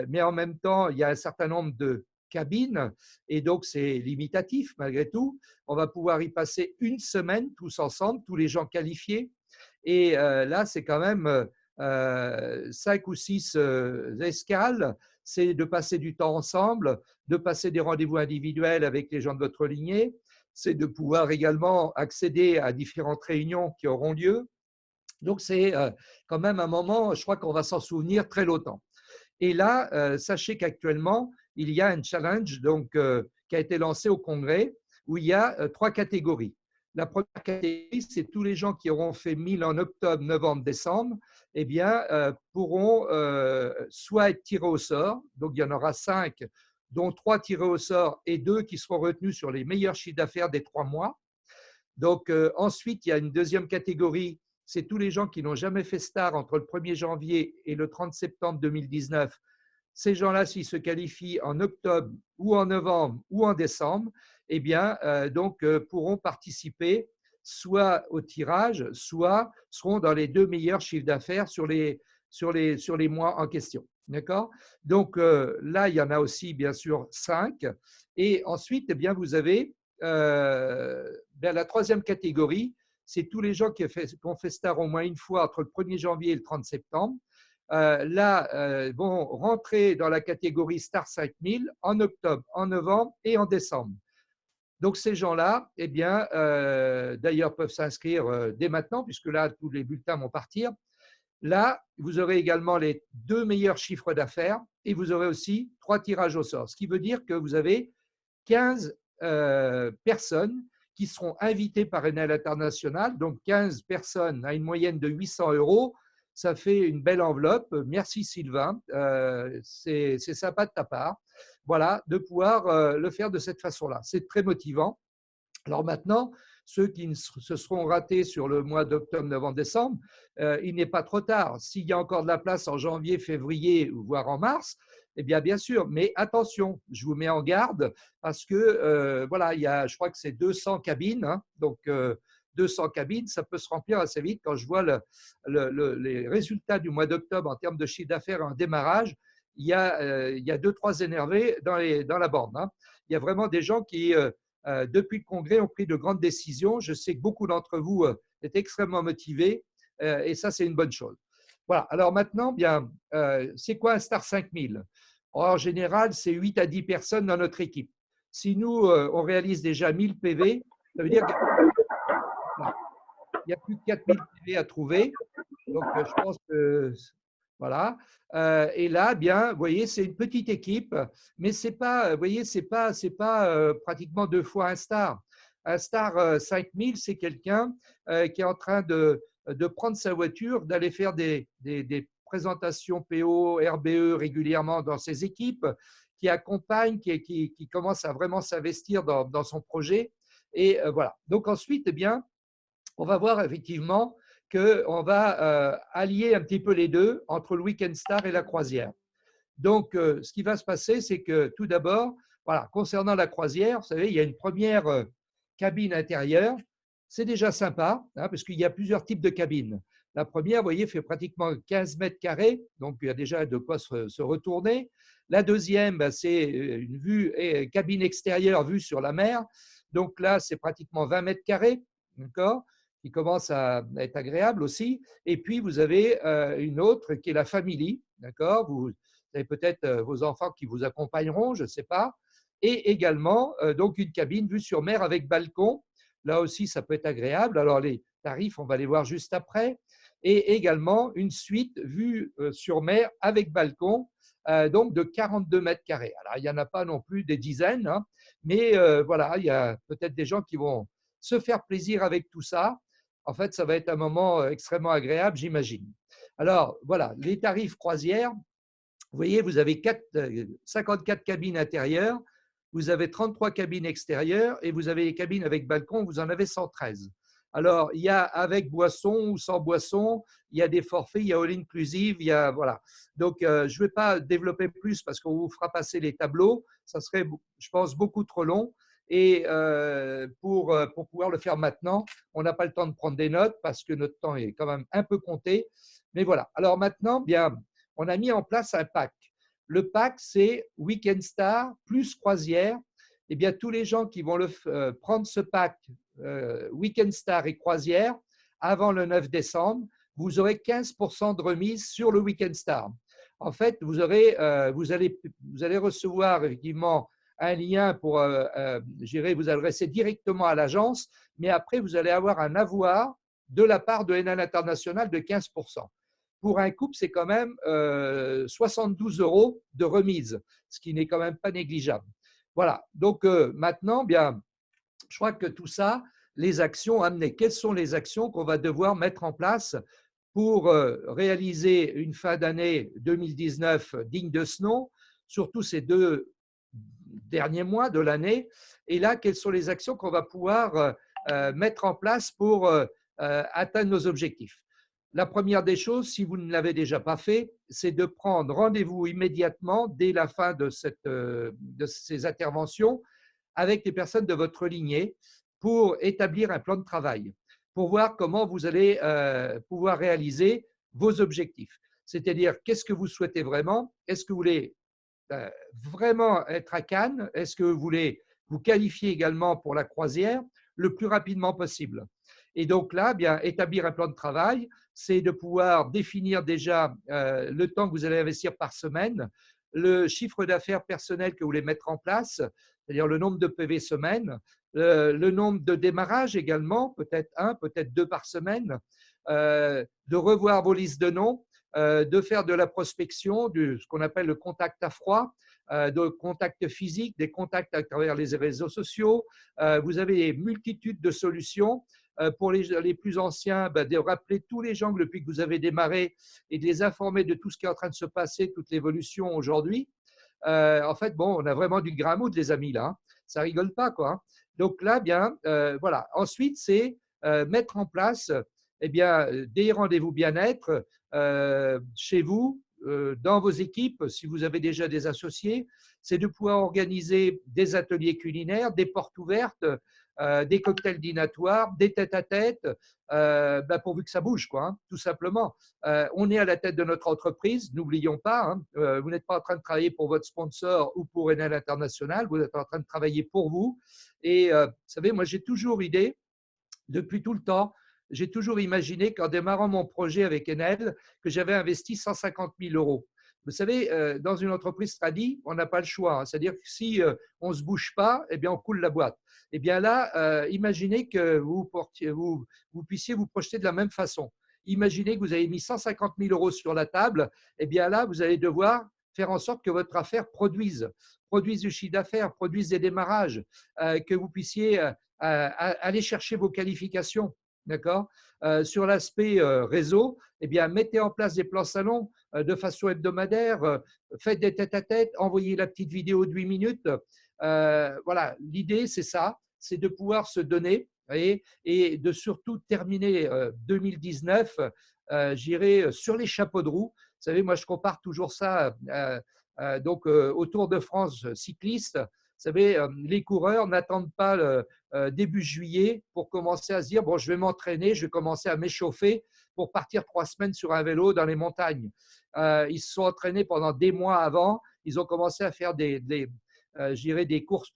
mais en même temps, il y a un certain nombre de cabines et donc c'est limitatif malgré tout. On va pouvoir y passer une semaine tous ensemble, tous les gens qualifiés. Et là, c'est quand même 5 ou 6 escales. C'est de passer du temps ensemble, de passer des rendez-vous individuels avec les gens de votre lignée. C'est de pouvoir également accéder à différentes réunions qui auront lieu. Donc, c'est quand même un moment, je crois qu'on va s'en souvenir très longtemps. Et là, sachez qu'actuellement, il y a un challenge qui a été lancé au Congrès où il y a 3 catégories. La première catégorie, c'est tous les gens qui auront fait 1000 en octobre, novembre, décembre, eh bien, pourront soit être tirés au sort, donc il y en aura 5, dont 3 tirés au sort et 2 qui seront retenus sur les meilleurs chiffres d'affaires des 3 mois. Donc, ensuite, il y a une deuxième catégorie, c'est tous les gens qui n'ont jamais fait star entre le 1er janvier et le 30 septembre 2019. Ces gens-là, s'ils se qualifient en octobre ou en novembre ou en décembre, eh bien, pourront participer soit au tirage, soit seront dans les 2 meilleurs chiffres d'affaires sur les mois en question. D'accord? Donc là, il y en a aussi, bien sûr, 5. Et ensuite, eh bien, vous avez la troisième catégorie, c'est tous les gens qui ont fait star au moins une fois entre le 1er janvier et le 30 septembre. Vont rentrer dans la catégorie Star 5000 en octobre, en novembre et en décembre. Donc ces gens-là, eh bien, d'ailleurs, peuvent s'inscrire dès maintenant, puisque là, tous les bulletins vont partir. Là, vous aurez également les 2 meilleurs chiffres d'affaires et vous aurez aussi 3 tirages au sort, ce qui veut dire que vous avez 15 personnes qui seront invitées par Enel International, donc 15 personnes à une moyenne de 800 €. Ça fait une belle enveloppe. Merci Sylvain, c'est sympa de ta part. Voilà, de pouvoir le faire de cette façon-là. C'est très motivant. Alors maintenant, ceux qui se seront ratés sur le mois d'octobre, novembre, décembre, il n'est pas trop tard. S'il y a encore de la place en janvier, février, voire en mars, eh bien sûr. Mais attention, je vous mets en garde parce que voilà, je crois que c'est 200 cabines, hein, donc 200 cabines, ça peut se remplir assez vite. Quand je vois les résultats du mois d'octobre en termes de chiffre d'affaires et en démarrage, il y a 2-3 énervés dans la bande, hein. Il y a vraiment des gens qui depuis le Congrès, ont pris de grandes décisions. Je sais que beaucoup d'entre vous êtes extrêmement motivés et ça, c'est une bonne chose. Voilà. Alors maintenant, bien, c'est quoi un Star 5000? En général, c'est 8 à 10 personnes dans notre équipe. Si nous, on réalise déjà 1000 PV, ça veut dire qu'il n'y a plus que 4000 PV à trouver. Donc, je pense que voilà. Et là, bien, vous voyez, c'est une petite équipe, mais c'est pas, vous voyez, c'est pas pratiquement 2 fois un star. Un star 5000, c'est quelqu'un qui est en train de prendre sa voiture, d'aller faire des présentations PO, RBE régulièrement dans ses équipes, qui accompagne, qui commence à vraiment s'investir dans son projet. Et voilà. Donc ensuite, eh bien, on va voir effectivement qu'on va allier un petit peu les deux entre le Weekend Star et la croisière. Donc, ce qui va se passer, c'est que tout d'abord, voilà, concernant la croisière, vous savez, il y a une première cabine intérieure. C'est déjà sympa, hein, parce qu'il y a plusieurs types de cabines. La première, vous voyez, fait pratiquement 15 mètres carrés, donc il y a déjà de quoi se retourner. La deuxième, c'est une cabine extérieure vue sur la mer. Donc là, c'est pratiquement 20 mètres carrés, d'accord, qui commence à être agréable aussi. Et puis, vous avez une autre qui est la Family, d'accord. Vous avez peut-être vos enfants qui vous accompagneront, je ne sais pas. Et également, donc une cabine vue sur mer avec balcon. Là aussi, ça peut être agréable. Alors, les tarifs, on va les voir juste après. Et également, une suite vue sur mer avec balcon, donc de 42 mètres carrés. Alors, il n'y en a pas non plus des dizaines, hein, mais voilà, il y a peut-être des gens qui vont se faire plaisir avec tout ça. En fait, ça va être un moment extrêmement agréable, j'imagine. Alors, voilà, les tarifs croisière. Vous voyez, vous avez 54 cabines intérieures, vous avez 33 cabines extérieures et vous avez les cabines avec balcon, vous en avez 113. Alors, il y a avec boisson ou sans boisson, il y a des forfaits, il y a all inclusive, il y a voilà. Donc, je ne vais pas développer plus parce qu'on vous fera passer les tableaux. Ça serait, je pense, beaucoup trop long. Et pour pouvoir le faire maintenant, on n'a pas le temps de prendre des notes parce que notre temps est quand même un peu compté. Mais voilà. Alors maintenant, bien, on a mis en place un pack. Le pack, c'est Weekend Star plus croisière. Eh bien, tous les gens qui vont prendre ce pack Weekend Star et croisière avant le 9 décembre, vous aurez 15% de remise sur le Weekend Star. En fait, vous allez recevoir effectivement un lien pour vous adresser directement à l'agence, mais après, vous allez avoir un avoir de la part de Enel International de 15%. Pour un couple, c'est quand même 72 € de remise, ce qui n'est quand même pas négligeable. Voilà, donc maintenant, bien, je crois que tout ça, les actions amenées. Quelles sont les actions qu'on va devoir mettre en place pour réaliser une fin d'année 2019 digne de ce nom, surtout ces 2 derniers mois de l'année? Et là, quelles sont les actions qu'on va pouvoir mettre en place pour atteindre nos objectifs? La première des choses, si vous ne l'avez déjà pas fait, c'est de prendre rendez-vous immédiatement dès la fin de ces interventions avec les personnes de votre lignée pour établir un plan de travail, pour voir comment vous allez pouvoir réaliser vos objectifs. C'est-à-dire, qu'est-ce que vous souhaitez vraiment? Est-ce que vous voulez vraiment être à Cannes? Est-ce que vous voulez vous qualifier également pour la croisière le plus rapidement possible? Et donc là, bien, établir un plan de travail, c'est de pouvoir définir déjà le temps que vous allez investir par semaine, le chiffre d'affaires personnel que vous voulez mettre en place, c'est-à-dire le nombre de PV semaine, le nombre de démarrages également, peut-être 1, peut-être 2 par semaine, de revoir vos listes de noms, de faire de la prospection, ce qu'on appelle le contact à froid, de contacts physiques, des contacts à travers les réseaux sociaux. Vous avez multitude de solutions. Pour les plus anciens, de rappeler tous les gens depuis que vous avez démarré et de les informer de tout ce qui est en train de se passer, toute l'évolution aujourd'hui. En fait, bon, on a vraiment du grain à moudre, les amis, là. Hein. Ça rigole pas, quoi. Hein. Donc là, bien, voilà. Ensuite, c'est mettre en place eh bien, des rendez-vous bien-être chez vous, dans vos équipes, si vous avez déjà des associés. C'est de pouvoir organiser des ateliers culinaires, des portes ouvertes, des cocktails dînatoires, des tête-à-tête, pourvu que ça bouge, quoi, hein, tout simplement. On est à la tête de notre entreprise, n'oublions pas, hein, vous n'êtes pas en train de travailler pour votre sponsor ou pour Enel International, vous êtes en train de travailler pour vous. Et vous savez, moi j'ai toujours idée, depuis tout le temps, j'ai toujours imaginé qu'en démarrant mon projet avec Enel, que j'avais investi 150 000 €. Vous savez, dans une entreprise tradie, on n'a pas le choix. Hein. C'est-à-dire que si on ne se bouge pas, eh bien, on coule la boîte. Eh bien là, imaginez que vous puissiez vous projeter de la même façon. Imaginez que vous avez mis 150 000 € sur la table. Eh bien là, vous allez devoir faire en sorte que votre affaire produise du chiffre d'affaires, produise des démarrages, que vous puissiez aller chercher vos qualifications. D'accord. Sur l'aspect réseau, eh bien, mettez en place des plans salons de façon hebdomadaire, faites des tête-à-tête, envoyez la petite vidéo de 8 minutes. Voilà, l'idée, c'est ça, c'est de pouvoir se donner et de surtout terminer 2019, j'irai sur les chapeaux de roue. Vous savez, moi, je compare toujours ça donc, au Tour de France cycliste. Vous savez, les coureurs n'attendent pas début juillet pour commencer à se dire bon, je vais m'entraîner, je vais commencer à m'échauffer pour partir 3 semaines sur un vélo dans les montagnes. Ils se sont entraînés pendant des mois avant. Ils ont commencé à faire des courses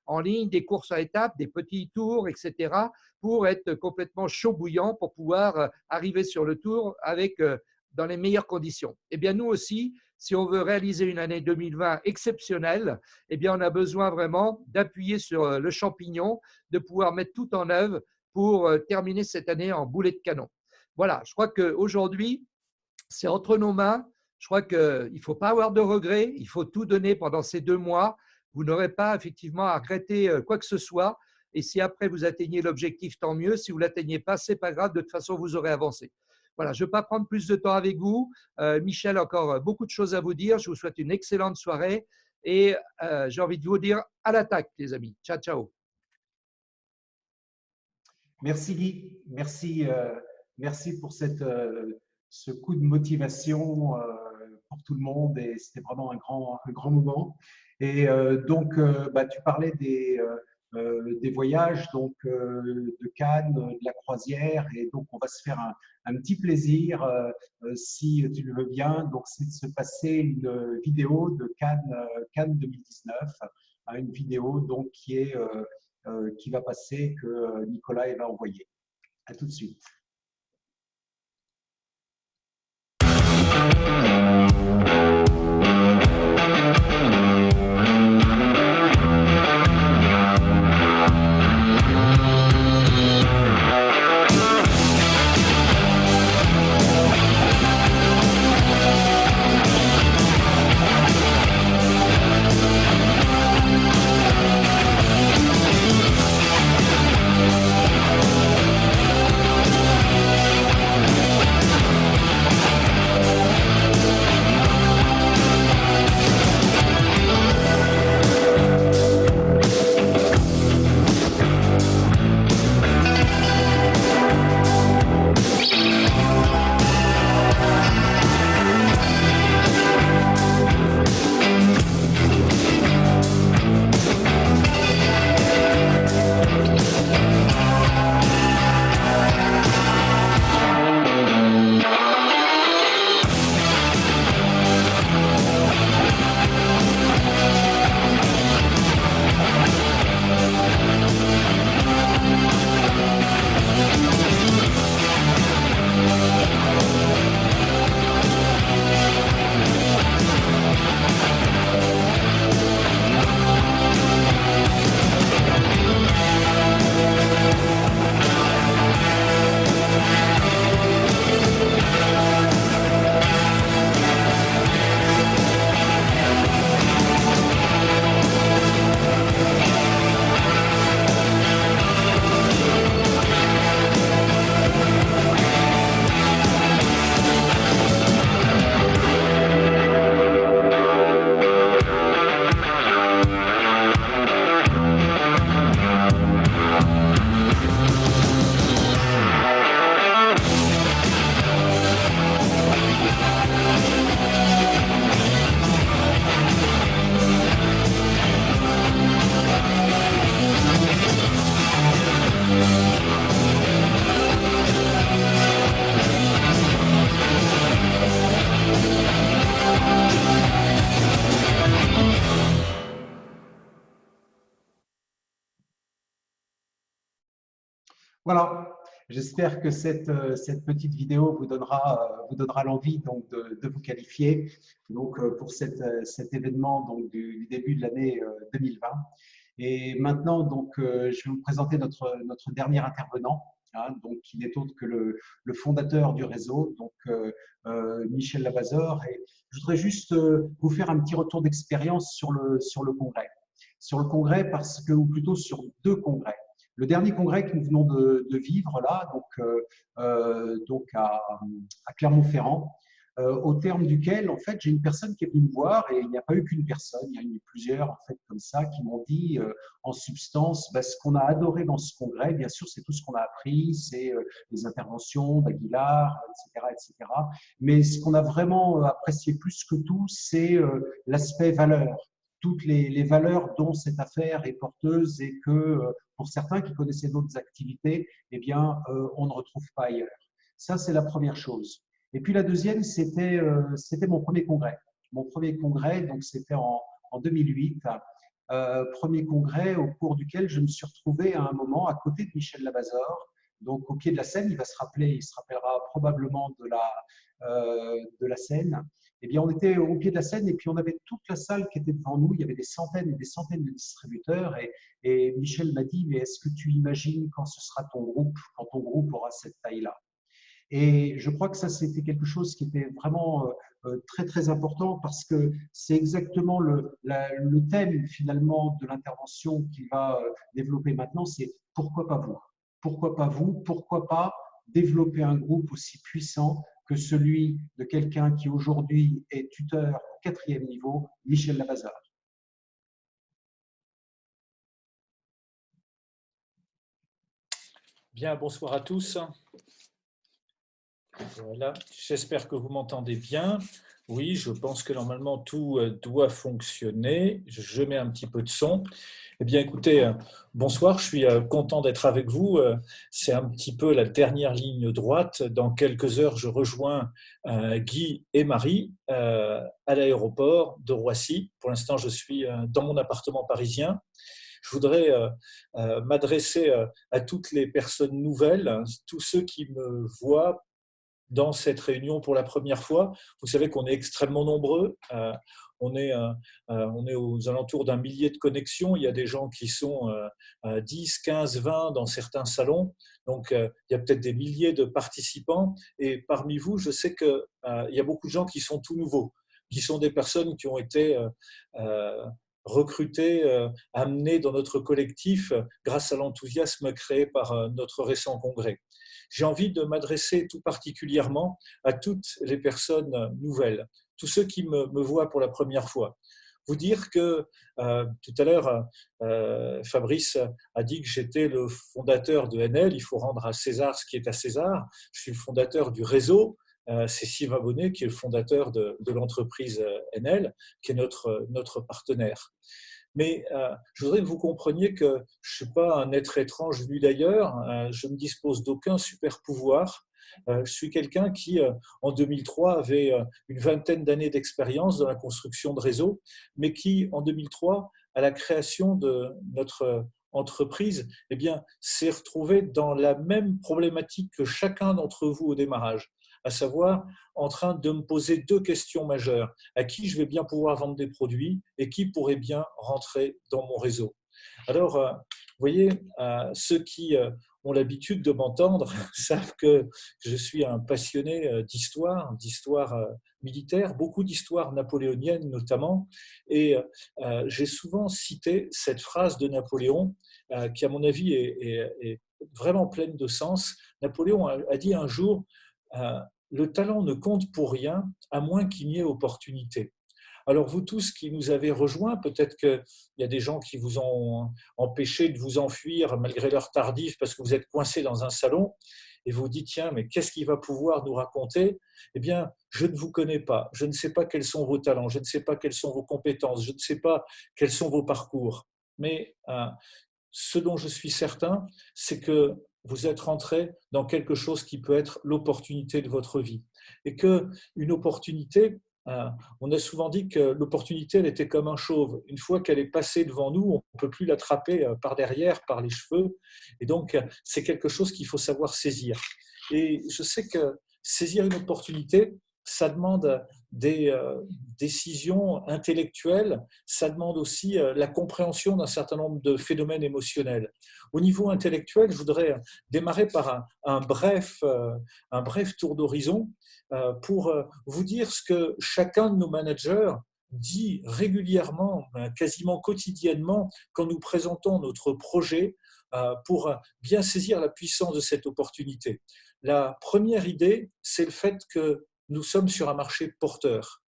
en ligne, des courses à étapes, des petits tours, etc., pour être complètement chaud bouillant pour pouvoir arriver sur le tour avec dans les meilleures conditions. Eh bien, nous aussi, si on veut réaliser une année 2020 exceptionnelle, eh bien, on a besoin vraiment d'appuyer sur le champignon, de pouvoir mettre tout en œuvre pour terminer cette année en boulet de canon. Voilà, je crois qu'aujourd'hui, c'est entre nos mains. Je crois qu'il ne faut pas avoir de regrets. Il faut tout donner pendant ces 2 mois. Vous n'aurez pas effectivement à regretter quoi que ce soit. Et si après vous atteignez l'objectif, tant mieux. Si vous ne l'atteignez pas, ce n'est pas grave. De toute façon, vous aurez avancé. Voilà, je ne vais pas prendre plus de temps avec vous. Michel, encore beaucoup de choses à vous dire. Je vous souhaite une excellente soirée. Et j'ai envie de vous dire à l'attaque, les amis. Ciao, ciao. Merci Guy, merci pour ce coup de motivation pour tout le monde et c'était vraiment un grand moment. Et tu parlais des voyages donc de Cannes, de la croisière et donc on va se faire un petit plaisir si tu le veux bien. Donc c'est de se passer une vidéo de Cannes 2019, une vidéo donc qui va passer, que Nicolas va envoyer. À tout de suite. Voilà, j'espère que cette petite vidéo vous donnera l'envie donc de vous qualifier donc, pour cet événement donc, du début de l'année 2020. Et maintenant, donc, je vais vous présenter notre dernier intervenant, donc, qui n'est autre que le fondateur du réseau, donc Michel Lavazor. Et je voudrais juste vous faire un petit retour d'expérience sur le congrès. Sur le congrès, ou plutôt sur 2 congrès. Le dernier congrès que nous venons de vivre là, donc à Clermont-Ferrand, au terme duquel, en fait, j'ai une personne qui est venue me voir, et il n'y a pas eu qu'une personne, il y a eu plusieurs, en fait, comme ça, qui m'ont dit, en substance, ce qu'on a adoré dans ce congrès, bien sûr, c'est tout ce qu'on a appris, c'est les interventions d'Aguilar, etc., etc. Mais ce qu'on a vraiment apprécié plus que tout, c'est l'aspect valeur. Toutes les valeurs dont cette affaire est porteuse et que pour certains qui connaissaient d'autres activités, eh bien, on ne retrouve pas ailleurs. Ça, c'est la première chose. Et puis la deuxième, c'était mon premier congrès. Mon premier congrès, donc c'était en 2008. Premier congrès au cours duquel je me suis retrouvé à un moment à côté de Michel Lavazor, donc au pied de la scène. Il se rappellera probablement de la scène. eh bien, on était au pied de la scène et puis on avait toute la salle qui était devant nous. Il y avait des centaines et des centaines de distributeurs. Et Michel m'a dit, mais est-ce que tu imagines quand ce sera ton groupe, quand ton groupe aura cette taille-là? Et je crois que ça, c'était quelque chose qui était vraiment très, très important parce que c'est exactement le thème finalement de l'intervention qu'il va développer maintenant, c'est pourquoi pas vous? Pourquoi pas vous? Pourquoi pas développer un groupe aussi puissant que celui de quelqu'un qui aujourd'hui est tuteur au 4e niveau, Michel Lavazard? Bien, bonsoir à tous. Voilà, j'espère que vous m'entendez bien. Oui, je pense que normalement tout doit fonctionner. Je mets un petit peu de son. Eh bien, écoutez, bonsoir, je suis content d'être avec vous. C'est un petit peu la dernière ligne droite. Dans quelques heures, je rejoins Guy et Marie à l'aéroport de Roissy. Pour l'instant, je suis dans mon appartement parisien. Je voudrais m'adresser à toutes les personnes nouvelles, tous ceux qui me voient dans cette réunion pour la première fois. Vous savez qu'on est extrêmement nombreux. On est aux alentours d'un millier de connexions. Il y a des gens qui sont 10, 15, 20 dans certains salons. Donc, il y a peut-être des milliers de participants. Et parmi vous, je sais qu'il y a beaucoup de gens qui sont tout nouveaux, qui sont des personnes qui ont été recrutées, amenées dans notre collectif grâce à l'enthousiasme créé par notre récent congrès. J'ai envie de m'adresser tout particulièrement à toutes les personnes nouvelles, tous ceux qui me voient pour la première fois. Vous dire que tout à l'heure, Fabrice a dit que j'étais le fondateur de NL. Il faut rendre à César ce qui est à César. Je suis le fondateur du réseau. C'est Sylvain Bonnet qui est le fondateur de l'entreprise NL, qui est notre partenaire. Mais je voudrais que vous compreniez que je ne suis pas un être étrange venu d'ailleurs, je ne dispose d'aucun super pouvoir. Je suis quelqu'un qui, en 2003, avait une vingtaine d'années d'expérience dans la construction de réseaux, mais qui, en 2003, à la création de notre entreprise, eh bien, s'est retrouvé dans la même problématique que chacun d'entre vous au démarrage, à savoir en train de me poser deux questions majeures. À qui je vais bien pouvoir vendre des produits et qui pourrait bien rentrer dans mon réseau? Alors, vous voyez, ceux qui ont l'habitude de m'entendre savent que je suis un passionné d'histoire militaire, beaucoup d'histoire napoléonienne notamment, et j'ai souvent cité cette phrase de Napoléon qui, à mon avis, est vraiment pleine de sens. Napoléon a dit un jour le talent ne compte pour rien à moins qu'il n'y ait opportunité. Alors vous tous qui nous avez rejoints, peut-être qu'il y a des gens qui vous ont empêché de vous enfuir malgré l'heure tardive parce que vous êtes coincés dans un salon et vous dites tiens mais qu'est-ce qu'il va pouvoir nous raconter? Eh bien je ne vous connais pas, je ne sais pas quels sont vos talents, je ne sais pas quelles sont vos compétences, je ne sais pas quels sont vos parcours, mais ce dont je suis certain, c'est que vous êtes rentré dans quelque chose qui peut être l'opportunité de votre vie. Et qu'une opportunité, on a souvent dit que l'opportunité, elle était comme un chauve. Une fois qu'elle est passée devant nous, on ne peut plus l'attraper par derrière, par les cheveux. Et donc, c'est quelque chose qu'il faut savoir saisir. Et je sais que saisir une opportunité, ça demande des décisions intellectuelles, ça demande aussi la compréhension d'un certain nombre de phénomènes émotionnels. Au niveau intellectuel, je voudrais démarrer par un bref tour d'horizon pour vous dire ce que chacun de nos managers dit régulièrement, quasiment quotidiennement, quand nous présentons notre projet pour bien saisir la puissance de cette opportunité. La première idée, c'est le fait que nous sommes sur un marché porteur.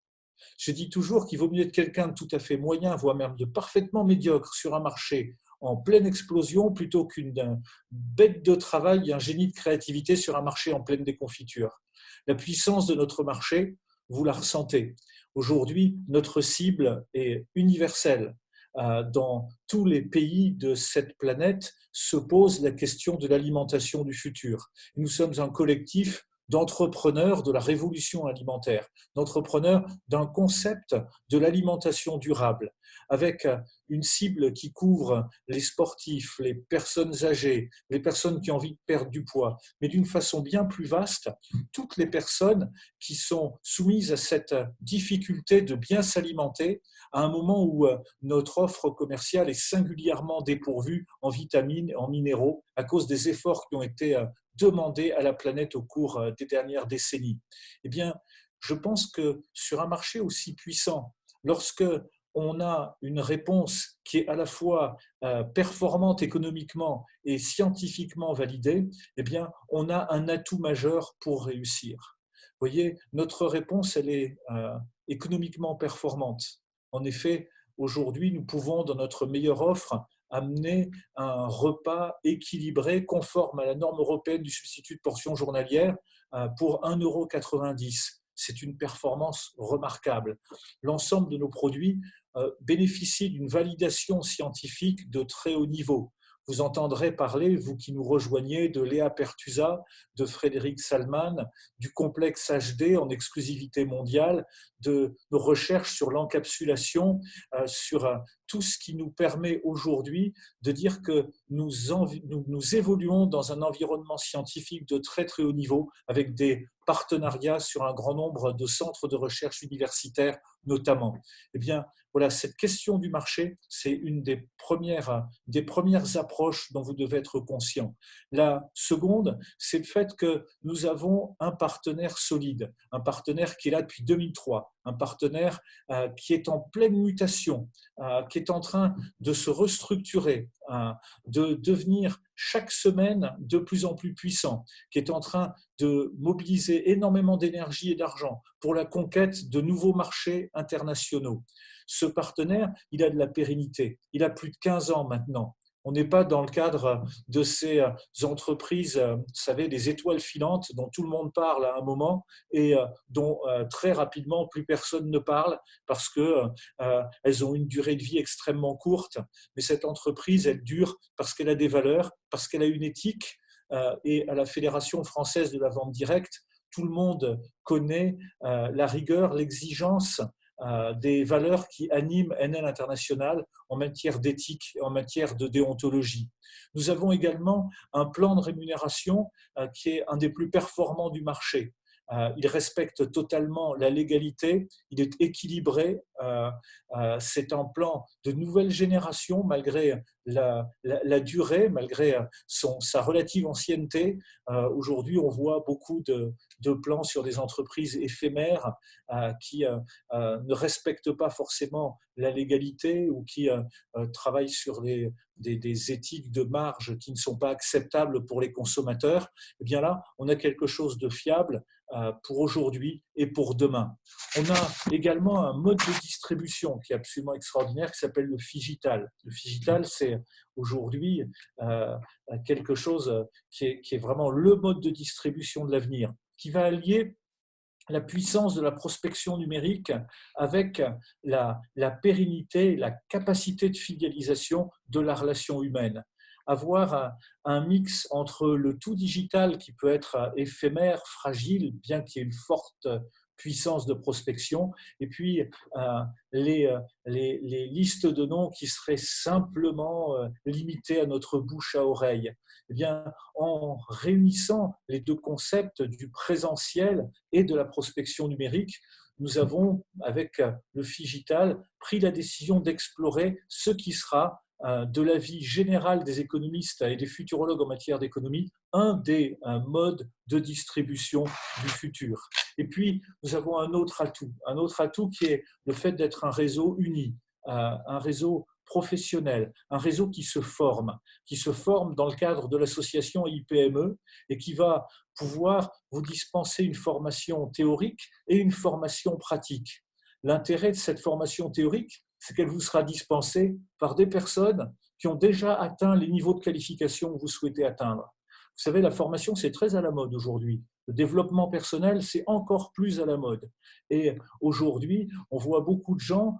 Je dis toujours qu'il vaut mieux être quelqu'un de tout à fait moyen, voire même de parfaitement médiocre sur un marché en pleine explosion plutôt qu'une bête de travail et un génie de créativité sur un marché en pleine déconfiture. La puissance de notre marché, vous la ressentez. Aujourd'hui, notre cible est universelle. Dans tous les pays de cette planète se pose la question de l'alimentation du futur. Nous sommes un collectif d'entrepreneurs de la révolution alimentaire, d'entrepreneurs d'un concept de l'alimentation durable, avec une cible qui couvre les sportifs, les personnes âgées, les personnes qui ont envie de perdre du poids, mais d'une façon bien plus vaste, toutes les personnes qui sont soumises à cette difficulté de bien s'alimenter à un moment où notre offre commerciale est singulièrement dépourvue en vitamines, en minéraux, à cause des efforts qui ont été demandés à la planète au cours des dernières décennies. Eh bien, je pense que sur un marché aussi puissant, lorsque on a une réponse qui est à la fois performante économiquement et scientifiquement validée, eh bien, on a un atout majeur pour réussir. Vous voyez, notre réponse, elle est économiquement performante. En effet, aujourd'hui, nous pouvons, dans notre meilleure offre, amener un repas équilibré, conforme à la norme européenne du substitut de portion journalière pour 1,90 €. C'est une performance remarquable. L'ensemble de nos produits bénéficient d'une validation scientifique de très haut niveau. Vous entendrez parler, vous qui nous rejoignez, de Léa Pertusa, de Frédéric Salman, du complexe HD en exclusivité mondiale, de nos recherches sur l'encapsulation, sur tout ce qui nous permet aujourd'hui de dire que nous évoluons dans un environnement scientifique de très très haut niveau, avec des partenariats sur un grand nombre de centres de recherche universitaires notamment. Eh bien, voilà, cette question du marché, c'est une des premières approches dont vous devez être conscient. La seconde, c'est le fait que nous avons un partenaire solide, un partenaire qui est là depuis 2003, un partenaire qui est en pleine mutation, qui est en train de se restructurer, de devenir chaque semaine de plus en plus puissant, qui est en train de mobiliser énormément d'énergie et d'argent pour la conquête de nouveaux marchés internationaux. Ce partenaire, il a de la pérennité. Il a plus de 15 ans maintenant. On n'est pas dans le cadre de ces entreprises, vous savez, des étoiles filantes dont tout le monde parle à un moment et dont très rapidement plus personne ne parle parce qu'elles ont une durée de vie extrêmement courte. Mais cette entreprise, elle dure parce qu'elle a des valeurs, parce qu'elle a une éthique. Et à la Fédération française de la vente directe, tout le monde connaît la rigueur, l'exigence des valeurs qui animent NL International en matière d'éthique et en matière de déontologie. Nous avons également un plan de rémunération qui est un des plus performants du marché. Il respecte totalement la légalité, il est équilibré, c'est un plan de nouvelle génération malgré la durée, malgré sa relative ancienneté. Aujourd'hui, on voit beaucoup de plans sur des entreprises éphémères qui ne respectent pas forcément la légalité ou qui travaillent sur des éthiques de marge qui ne sont pas acceptables pour les consommateurs. Et bien là, on a quelque chose de fiable pour aujourd'hui et pour demain. On a également un mode de distribution qui est absolument extraordinaire, qui s'appelle le Figital. Le Figital, c'est aujourd'hui quelque chose qui est vraiment le mode de distribution de l'avenir, qui va allier la puissance de la prospection numérique avec la pérennité, la capacité de fidélisation de la relation humaine. Avoir un mix entre le tout digital qui peut être éphémère, fragile, bien qu'il y ait une forte puissance de prospection, et puis les listes de noms qui seraient simplement limitées à notre bouche à oreille. Eh bien, en réunissant les deux concepts du présentiel et de la prospection numérique, nous avons, avec le Figital, pris la décision d'explorer ce qui sera de l'avis général des économistes et des futurologues en matière d'économie, un des modes de distribution du futur. Et puis, nous avons un autre atout qui est le fait d'être un réseau uni, un réseau professionnel, un réseau qui se forme dans le cadre de l'association IPME et qui va pouvoir vous dispenser une formation théorique et une formation pratique. L'intérêt de cette formation théorique, c'est qu'elle vous sera dispensée par des personnes qui ont déjà atteint les niveaux de qualification que vous souhaitez atteindre. Vous savez, la formation, c'est très à la mode aujourd'hui. Le développement personnel, c'est encore plus à la mode. Et aujourd'hui, on voit beaucoup de gens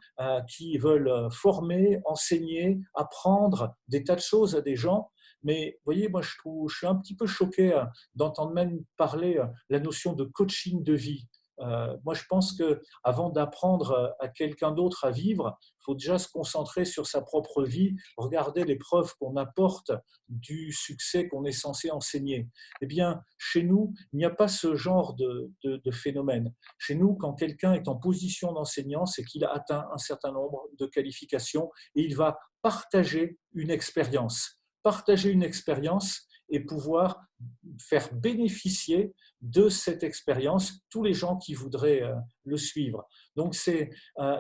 qui veulent former, enseigner, apprendre des tas de choses à des gens. Mais vous voyez, moi, je suis un petit peu choqué d'entendre même parler la notion de coaching de vie. Moi, je pense qu'avant d'apprendre à quelqu'un d'autre à vivre, il faut déjà se concentrer sur sa propre vie, regarder les preuves qu'on apporte du succès qu'on est censé enseigner. Eh bien, chez nous, il n'y a pas ce genre de phénomène. Chez nous, quand quelqu'un est en position d'enseignant, c'est qu'il a atteint un certain nombre de qualifications et il va partager une expérience. Partager une expérience et pouvoir faire bénéficier de cette expérience tous les gens qui voudraient le suivre. Donc c'est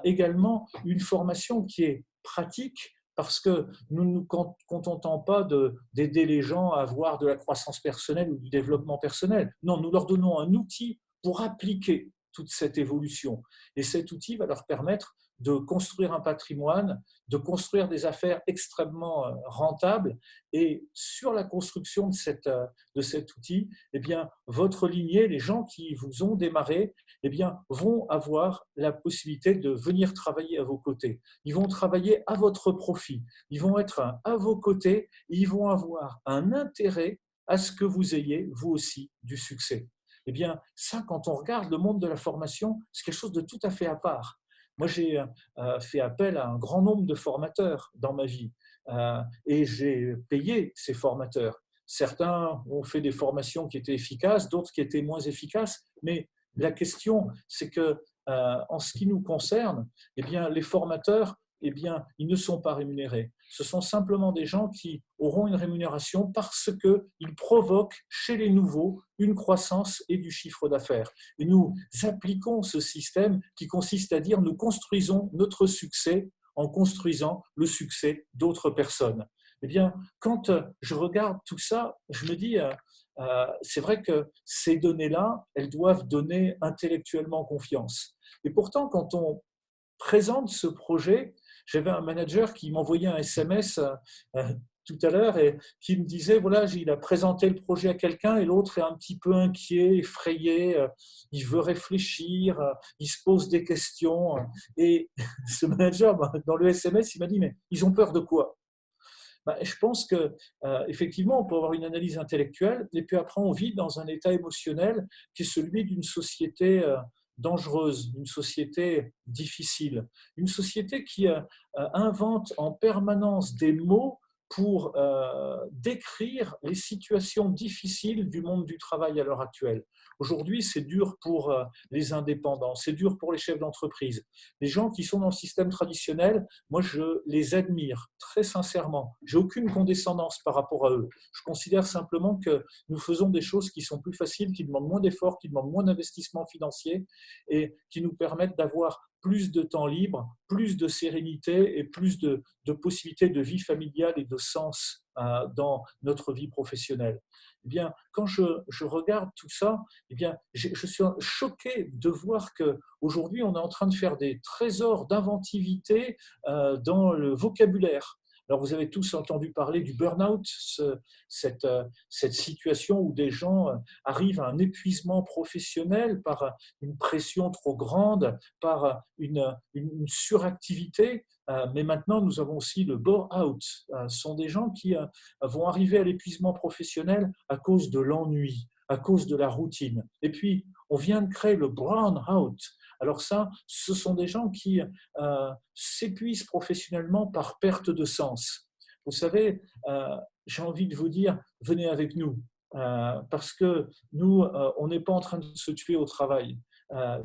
également une formation qui est pratique parce que nous ne nous contentons pas d'aider les gens à avoir de la croissance personnelle ou du développement personnel. Non, nous leur donnons un outil pour appliquer toute cette évolution. Et cet outil va leur permettre de construire un patrimoine, de construire des affaires extrêmement rentables. Et sur la construction de cet outil, eh bien, votre lignée, les gens qui vous ont démarré, eh bien, vont avoir la possibilité de venir travailler à vos côtés. Ils vont travailler à votre profit. Ils vont être à vos côtés et ils vont avoir un intérêt à ce que vous ayez, vous aussi, du succès. Eh bien, ça, quand on regarde le monde de la formation, c'est quelque chose de tout à fait à part. Moi, j'ai fait appel à un grand nombre de formateurs dans ma vie et j'ai payé ces formateurs. Certains ont fait des formations qui étaient efficaces, d'autres qui étaient moins efficaces, mais la question, c'est que en ce qui nous concerne, eh bien, les formateurs, eh bien, ils ne sont pas rémunérés. Ce sont simplement des gens qui auront une rémunération parce qu'ils provoquent chez les nouveaux une croissance et du chiffre d'affaires. Et nous appliquons ce système qui consiste à dire nous construisons notre succès en construisant le succès d'autres personnes. Eh bien, quand je regarde tout ça, je me dis, c'est vrai que ces données-là, elles doivent donner intellectuellement confiance. Et pourtant, quand on présente ce projet, j'avais un manager qui m'envoyait un SMS tout à l'heure et qui me disait, voilà, il a présenté le projet à quelqu'un et l'autre est un petit peu inquiet, effrayé, il veut réfléchir, il se pose des questions. Et ce manager, dans le SMS, il m'a dit, mais ils ont peur de quoi ? Je pense qu'effectivement, on peut avoir une analyse intellectuelle et puis après, on vit dans un état émotionnel qui est celui d'une société dangereuse, une société difficile, une société qui invente en permanence des mots pour décrire les situations difficiles du monde du travail à l'heure actuelle. Aujourd'hui, c'est dur pour les indépendants, c'est dur pour les chefs d'entreprise. Les gens qui sont dans le système traditionnel, moi, je les admire très sincèrement. Je n'ai aucune condescendance par rapport à eux. Je considère simplement que nous faisons des choses qui sont plus faciles, qui demandent moins d'efforts, qui demandent moins d'investissement financier et qui nous permettent d'avoir plus de temps libre, plus de sérénité et plus de possibilités de vie familiale et de sens dans notre vie professionnelle. Eh bien, quand je regarde tout ça, eh bien, je suis choqué de voir qu'aujourd'hui, on est en train de faire des trésors d'inventivité dans le vocabulaire. Alors, vous avez tous entendu parler du burn-out, cette situation où des gens arrivent à un épuisement professionnel par une pression trop grande, par une suractivité. Mais maintenant, nous avons aussi le bore-out. Ce sont des gens qui vont arriver à l'épuisement professionnel à cause de l'ennui, à cause de la routine. Et puis, on vient de créer le brown-out. Alors ça, ce sont des gens qui s'épuisent professionnellement par perte de sens. Vous savez, j'ai envie de vous dire, venez avec nous, parce que nous, on n'est pas en train de se tuer au travail.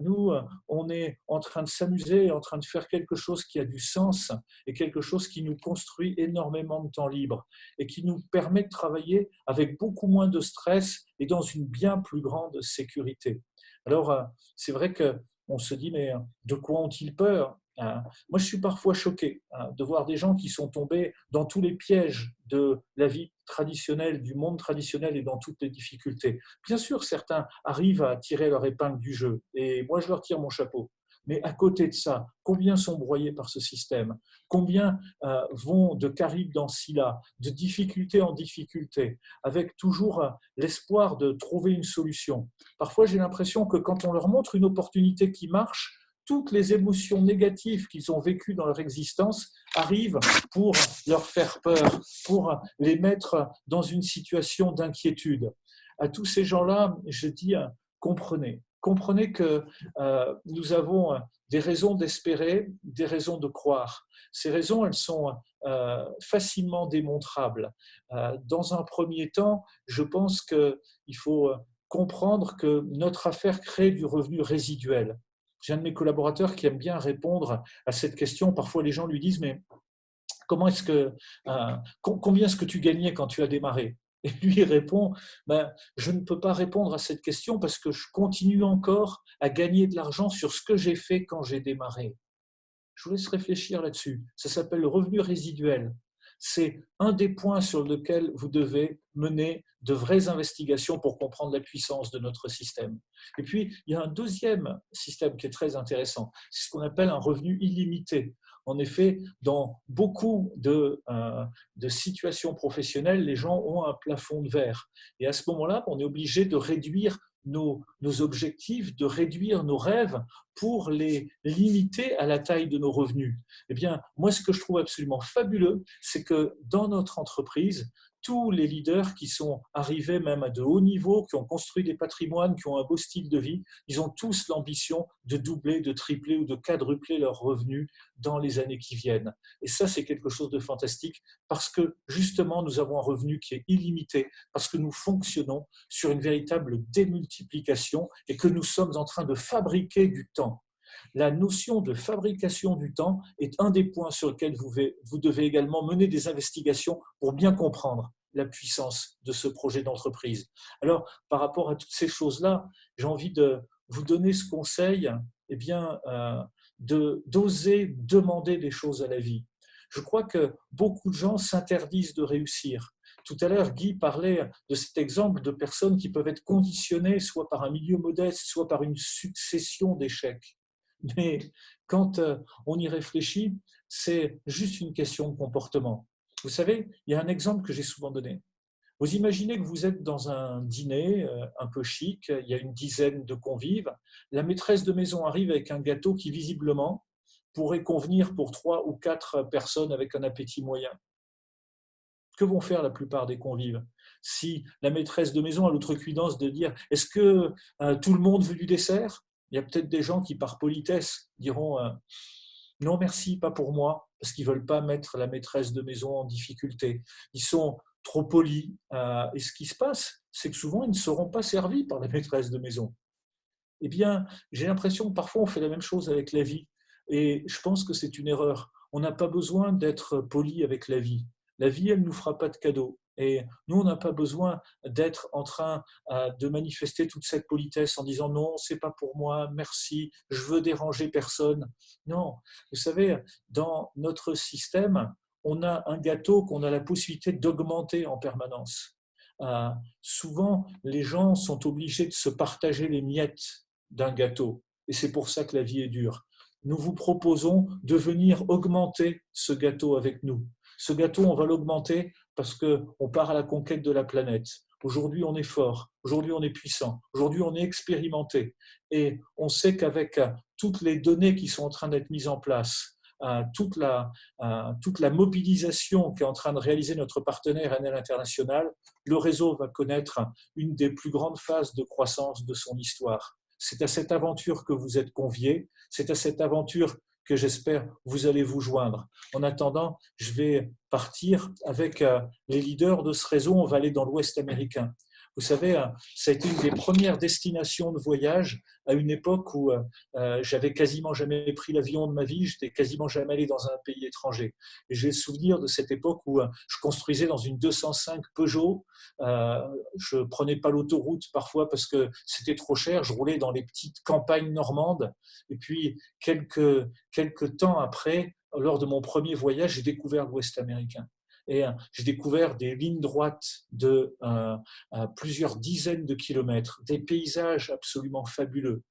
Nous, on est en train de s'amuser, en train de faire quelque chose qui a du sens et quelque chose qui nous construit énormément de temps libre et qui nous permet de travailler avec beaucoup moins de stress et dans une bien plus grande sécurité. Alors, c'est vrai qu'on se dit, mais de quoi ont-ils peur ? Moi, je suis parfois choqué de voir des gens qui sont tombés dans tous les pièges de la vie traditionnelle, du monde traditionnel et dans toutes les difficultés. Bien sûr, certains arrivent à tirer leur épingle du jeu et moi, je leur tire mon chapeau. Mais à côté de ça, combien sont broyés par ce système? Combien vont de Caribe dans Scylla, de difficulté en difficulté, avec toujours l'espoir de trouver une solution? Parfois, j'ai l'impression que quand on leur montre une opportunité qui marche, toutes les émotions négatives qu'ils ont vécues dans leur existence arrivent pour leur faire peur, pour les mettre dans une situation d'inquiétude. À tous ces gens-là, je dis, comprenez. Comprenez que nous avons des raisons d'espérer, des raisons de croire. Ces raisons, elles sont facilement démontrables. Dans un premier temps, je pense qu'il faut comprendre que notre affaire crée du revenu résiduel. J'ai un de mes collaborateurs qui aime bien répondre à cette question. Parfois, les gens lui disent, mais combien est-ce que tu gagnais quand tu as démarré? Et lui il répond, je ne peux pas répondre à cette question parce que je continue encore à gagner de l'argent sur ce que j'ai fait quand j'ai démarré. Je vous laisse réfléchir là-dessus. Ça s'appelle le revenu résiduel. C'est un des points sur lesquels vous devez mener de vraies investigations pour comprendre la puissance de notre système. Et puis, il y a un deuxième système qui est très intéressant. C'est ce qu'on appelle un revenu illimité. En effet, dans beaucoup de situations professionnelles, les gens ont un plafond de verre. Et à ce moment-là, on est obligé de réduire nos objectifs, de réduire nos rêves pour les limiter à la taille de nos revenus. Eh bien, moi, ce que je trouve absolument fabuleux, c'est que dans notre entreprise, tous les leaders qui sont arrivés même à de hauts niveaux, qui ont construit des patrimoines, qui ont un beau style de vie, ils ont tous l'ambition de doubler, de tripler ou de quadrupler leurs revenus dans les années qui viennent. Et ça, c'est quelque chose de fantastique parce que justement, nous avons un revenu qui est illimité, parce que nous fonctionnons sur une véritable démultiplication et que nous sommes en train de fabriquer du temps. La notion de fabrication du temps est un des points sur lesquels vous devez également mener des investigations pour bien comprendre la puissance de ce projet d'entreprise. Alors, par rapport à toutes ces choses-là, j'ai envie de vous donner ce conseil, d'oser demander des choses à la vie. Je crois que beaucoup de gens s'interdisent de réussir. Tout à l'heure, Guy parlait de cet exemple de personnes qui peuvent être conditionnées soit par un milieu modeste, soit par une succession d'échecs. Mais quand on y réfléchit, c'est juste une question de comportement. Vous savez, il y a un exemple que j'ai souvent donné. Vous imaginez que vous êtes dans un dîner un peu chic, il y a une dizaine de convives, la maîtresse de maison arrive avec un gâteau qui visiblement pourrait convenir pour 3 ou 4 personnes avec un appétit moyen. Que vont faire la plupart des convives? Si la maîtresse de maison a l'outrecuidance de dire « Est-ce que tout le monde veut du dessert ?» Il y a peut-être des gens qui, par politesse, diront « Non, merci, pas pour moi », parce qu'ils ne veulent pas mettre la maîtresse de maison en difficulté. Ils sont trop polis. Et ce qui se passe, c'est que souvent, ils ne seront pas servis par la maîtresse de maison. Eh bien, j'ai l'impression que parfois, on fait la même chose avec la vie. Et je pense que c'est une erreur. On n'a pas besoin d'être poli avec la vie. La vie, elle ne nous fera pas de cadeaux. Et nous, on n'a pas besoin d'être en train de manifester toute cette politesse en disant non, c'est pas pour moi, merci, je veux déranger personne. Non, vous savez, dans notre système, on a un gâteau qu'on a la possibilité d'augmenter en permanence. Souvent, les gens sont obligés de se partager les miettes d'un gâteau. Et c'est pour ça que la vie est dure. Nous vous proposons de venir augmenter ce gâteau avec nous. Ce gâteau, on va l'augmenter parce qu'on part à la conquête de la planète. Aujourd'hui, on est fort. Aujourd'hui, on est puissant. Aujourd'hui, on est expérimenté. Et on sait qu'avec toutes les données qui sont en train d'être mises en place, toute la mobilisation qu'est en train de réaliser notre partenaire Enel International, le réseau va connaître une des plus grandes phases de croissance de son histoire. C'est à cette aventure que vous êtes conviés, c'est à cette aventure que j'espère vous allez vous joindre. En attendant, je vais partir avec les leaders de ce réseau, on va aller dans l'Ouest américain. Vous savez, ça a été une des premières destinations de voyage à une époque où j'avais quasiment jamais pris l'avion de ma vie, j'étais quasiment jamais allé dans un pays étranger. Et j'ai le souvenir de cette époque où je construisais dans une 205 Peugeot, je prenais pas l'autoroute parfois parce que c'était trop cher, je roulais dans les petites campagnes normandes. Et puis, quelques temps après, lors de mon premier voyage, j'ai découvert l'Ouest américain. Et j'ai découvert des lignes droites de plusieurs dizaines de kilomètres, des paysages absolument fabuleux.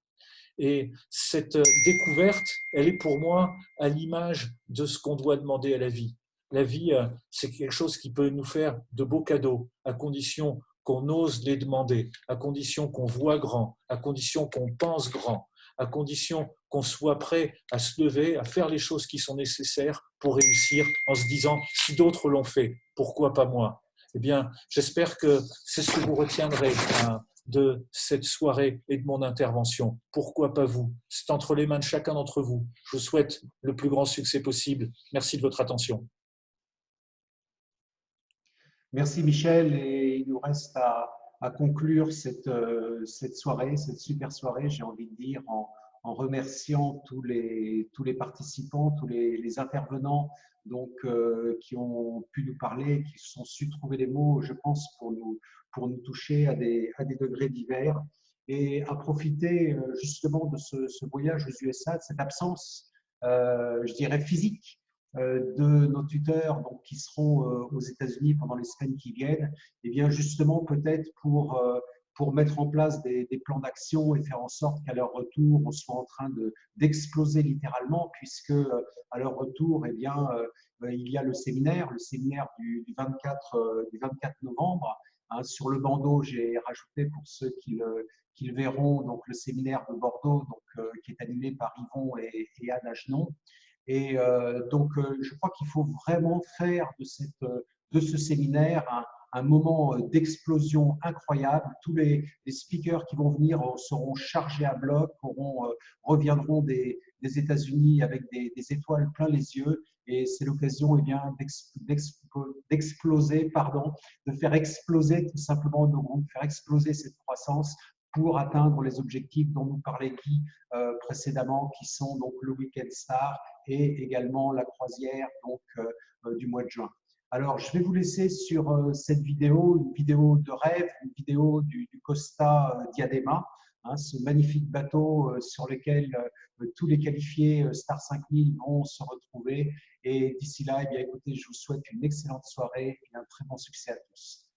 Et cette découverte, elle est pour moi à l'image de ce qu'on doit demander à la vie. La vie, c'est quelque chose qui peut nous faire de beaux cadeaux, à condition qu'on ose les demander, à condition qu'on voit grand, à condition qu'on pense grand, à condition qu'on soit prêt à se lever, à faire les choses qui sont nécessaires pour réussir, en se disant, si d'autres l'ont fait, pourquoi pas moi? Eh bien, j'espère que c'est ce que vous retiendrez de cette soirée et de mon intervention. Pourquoi pas vous? C'est entre les mains de chacun d'entre vous. Je vous souhaite le plus grand succès possible. Merci de votre attention. Merci Michel, et il nous reste à conclure cette soirée, cette super soirée, j'ai envie de dire, en remerciant tous les participants, tous les intervenants donc, qui ont pu nous parler, qui se sont su trouver les mots, je pense, pour nous toucher à des degrés divers, et à profiter justement de ce voyage aux USA, de cette absence, je dirais, physique de nos tuteurs donc, qui seront aux États-Unis pendant les semaines qui viennent, et bien justement peut-être pour mettre en place des plans d'action et faire en sorte qu'à leur retour, on soit en train d'exploser littéralement, puisque à leur retour, eh bien, il y a le séminaire du 24 novembre. Hein, sur le bandeau, j'ai rajouté pour ceux qui le verront, donc le séminaire de Bordeaux, donc, qui est animé par Yvon et Anne Agenon. Et donc, je crois qu'il faut vraiment faire de ce séminaire un moment d'explosion incroyable. Tous les speakers qui vont venir seront chargés à bloc, reviendront des États-Unis avec des étoiles plein les yeux. Et c'est l'occasion d'exploser, de faire exploser tout simplement nos groupes, faire exploser cette croissance pour atteindre les objectifs dont nous parlait Guy précédemment, qui sont donc le Weekend Star et également la croisière donc, du mois de juin. Alors, je vais vous laisser sur cette vidéo, une vidéo de rêve, une vidéo du Costa Diadema, hein, ce magnifique bateau sur lequel tous les qualifiés Star 5000 vont se retrouver. Et d'ici là, eh bien, écoutez, je vous souhaite une excellente soirée et un très bon succès à tous.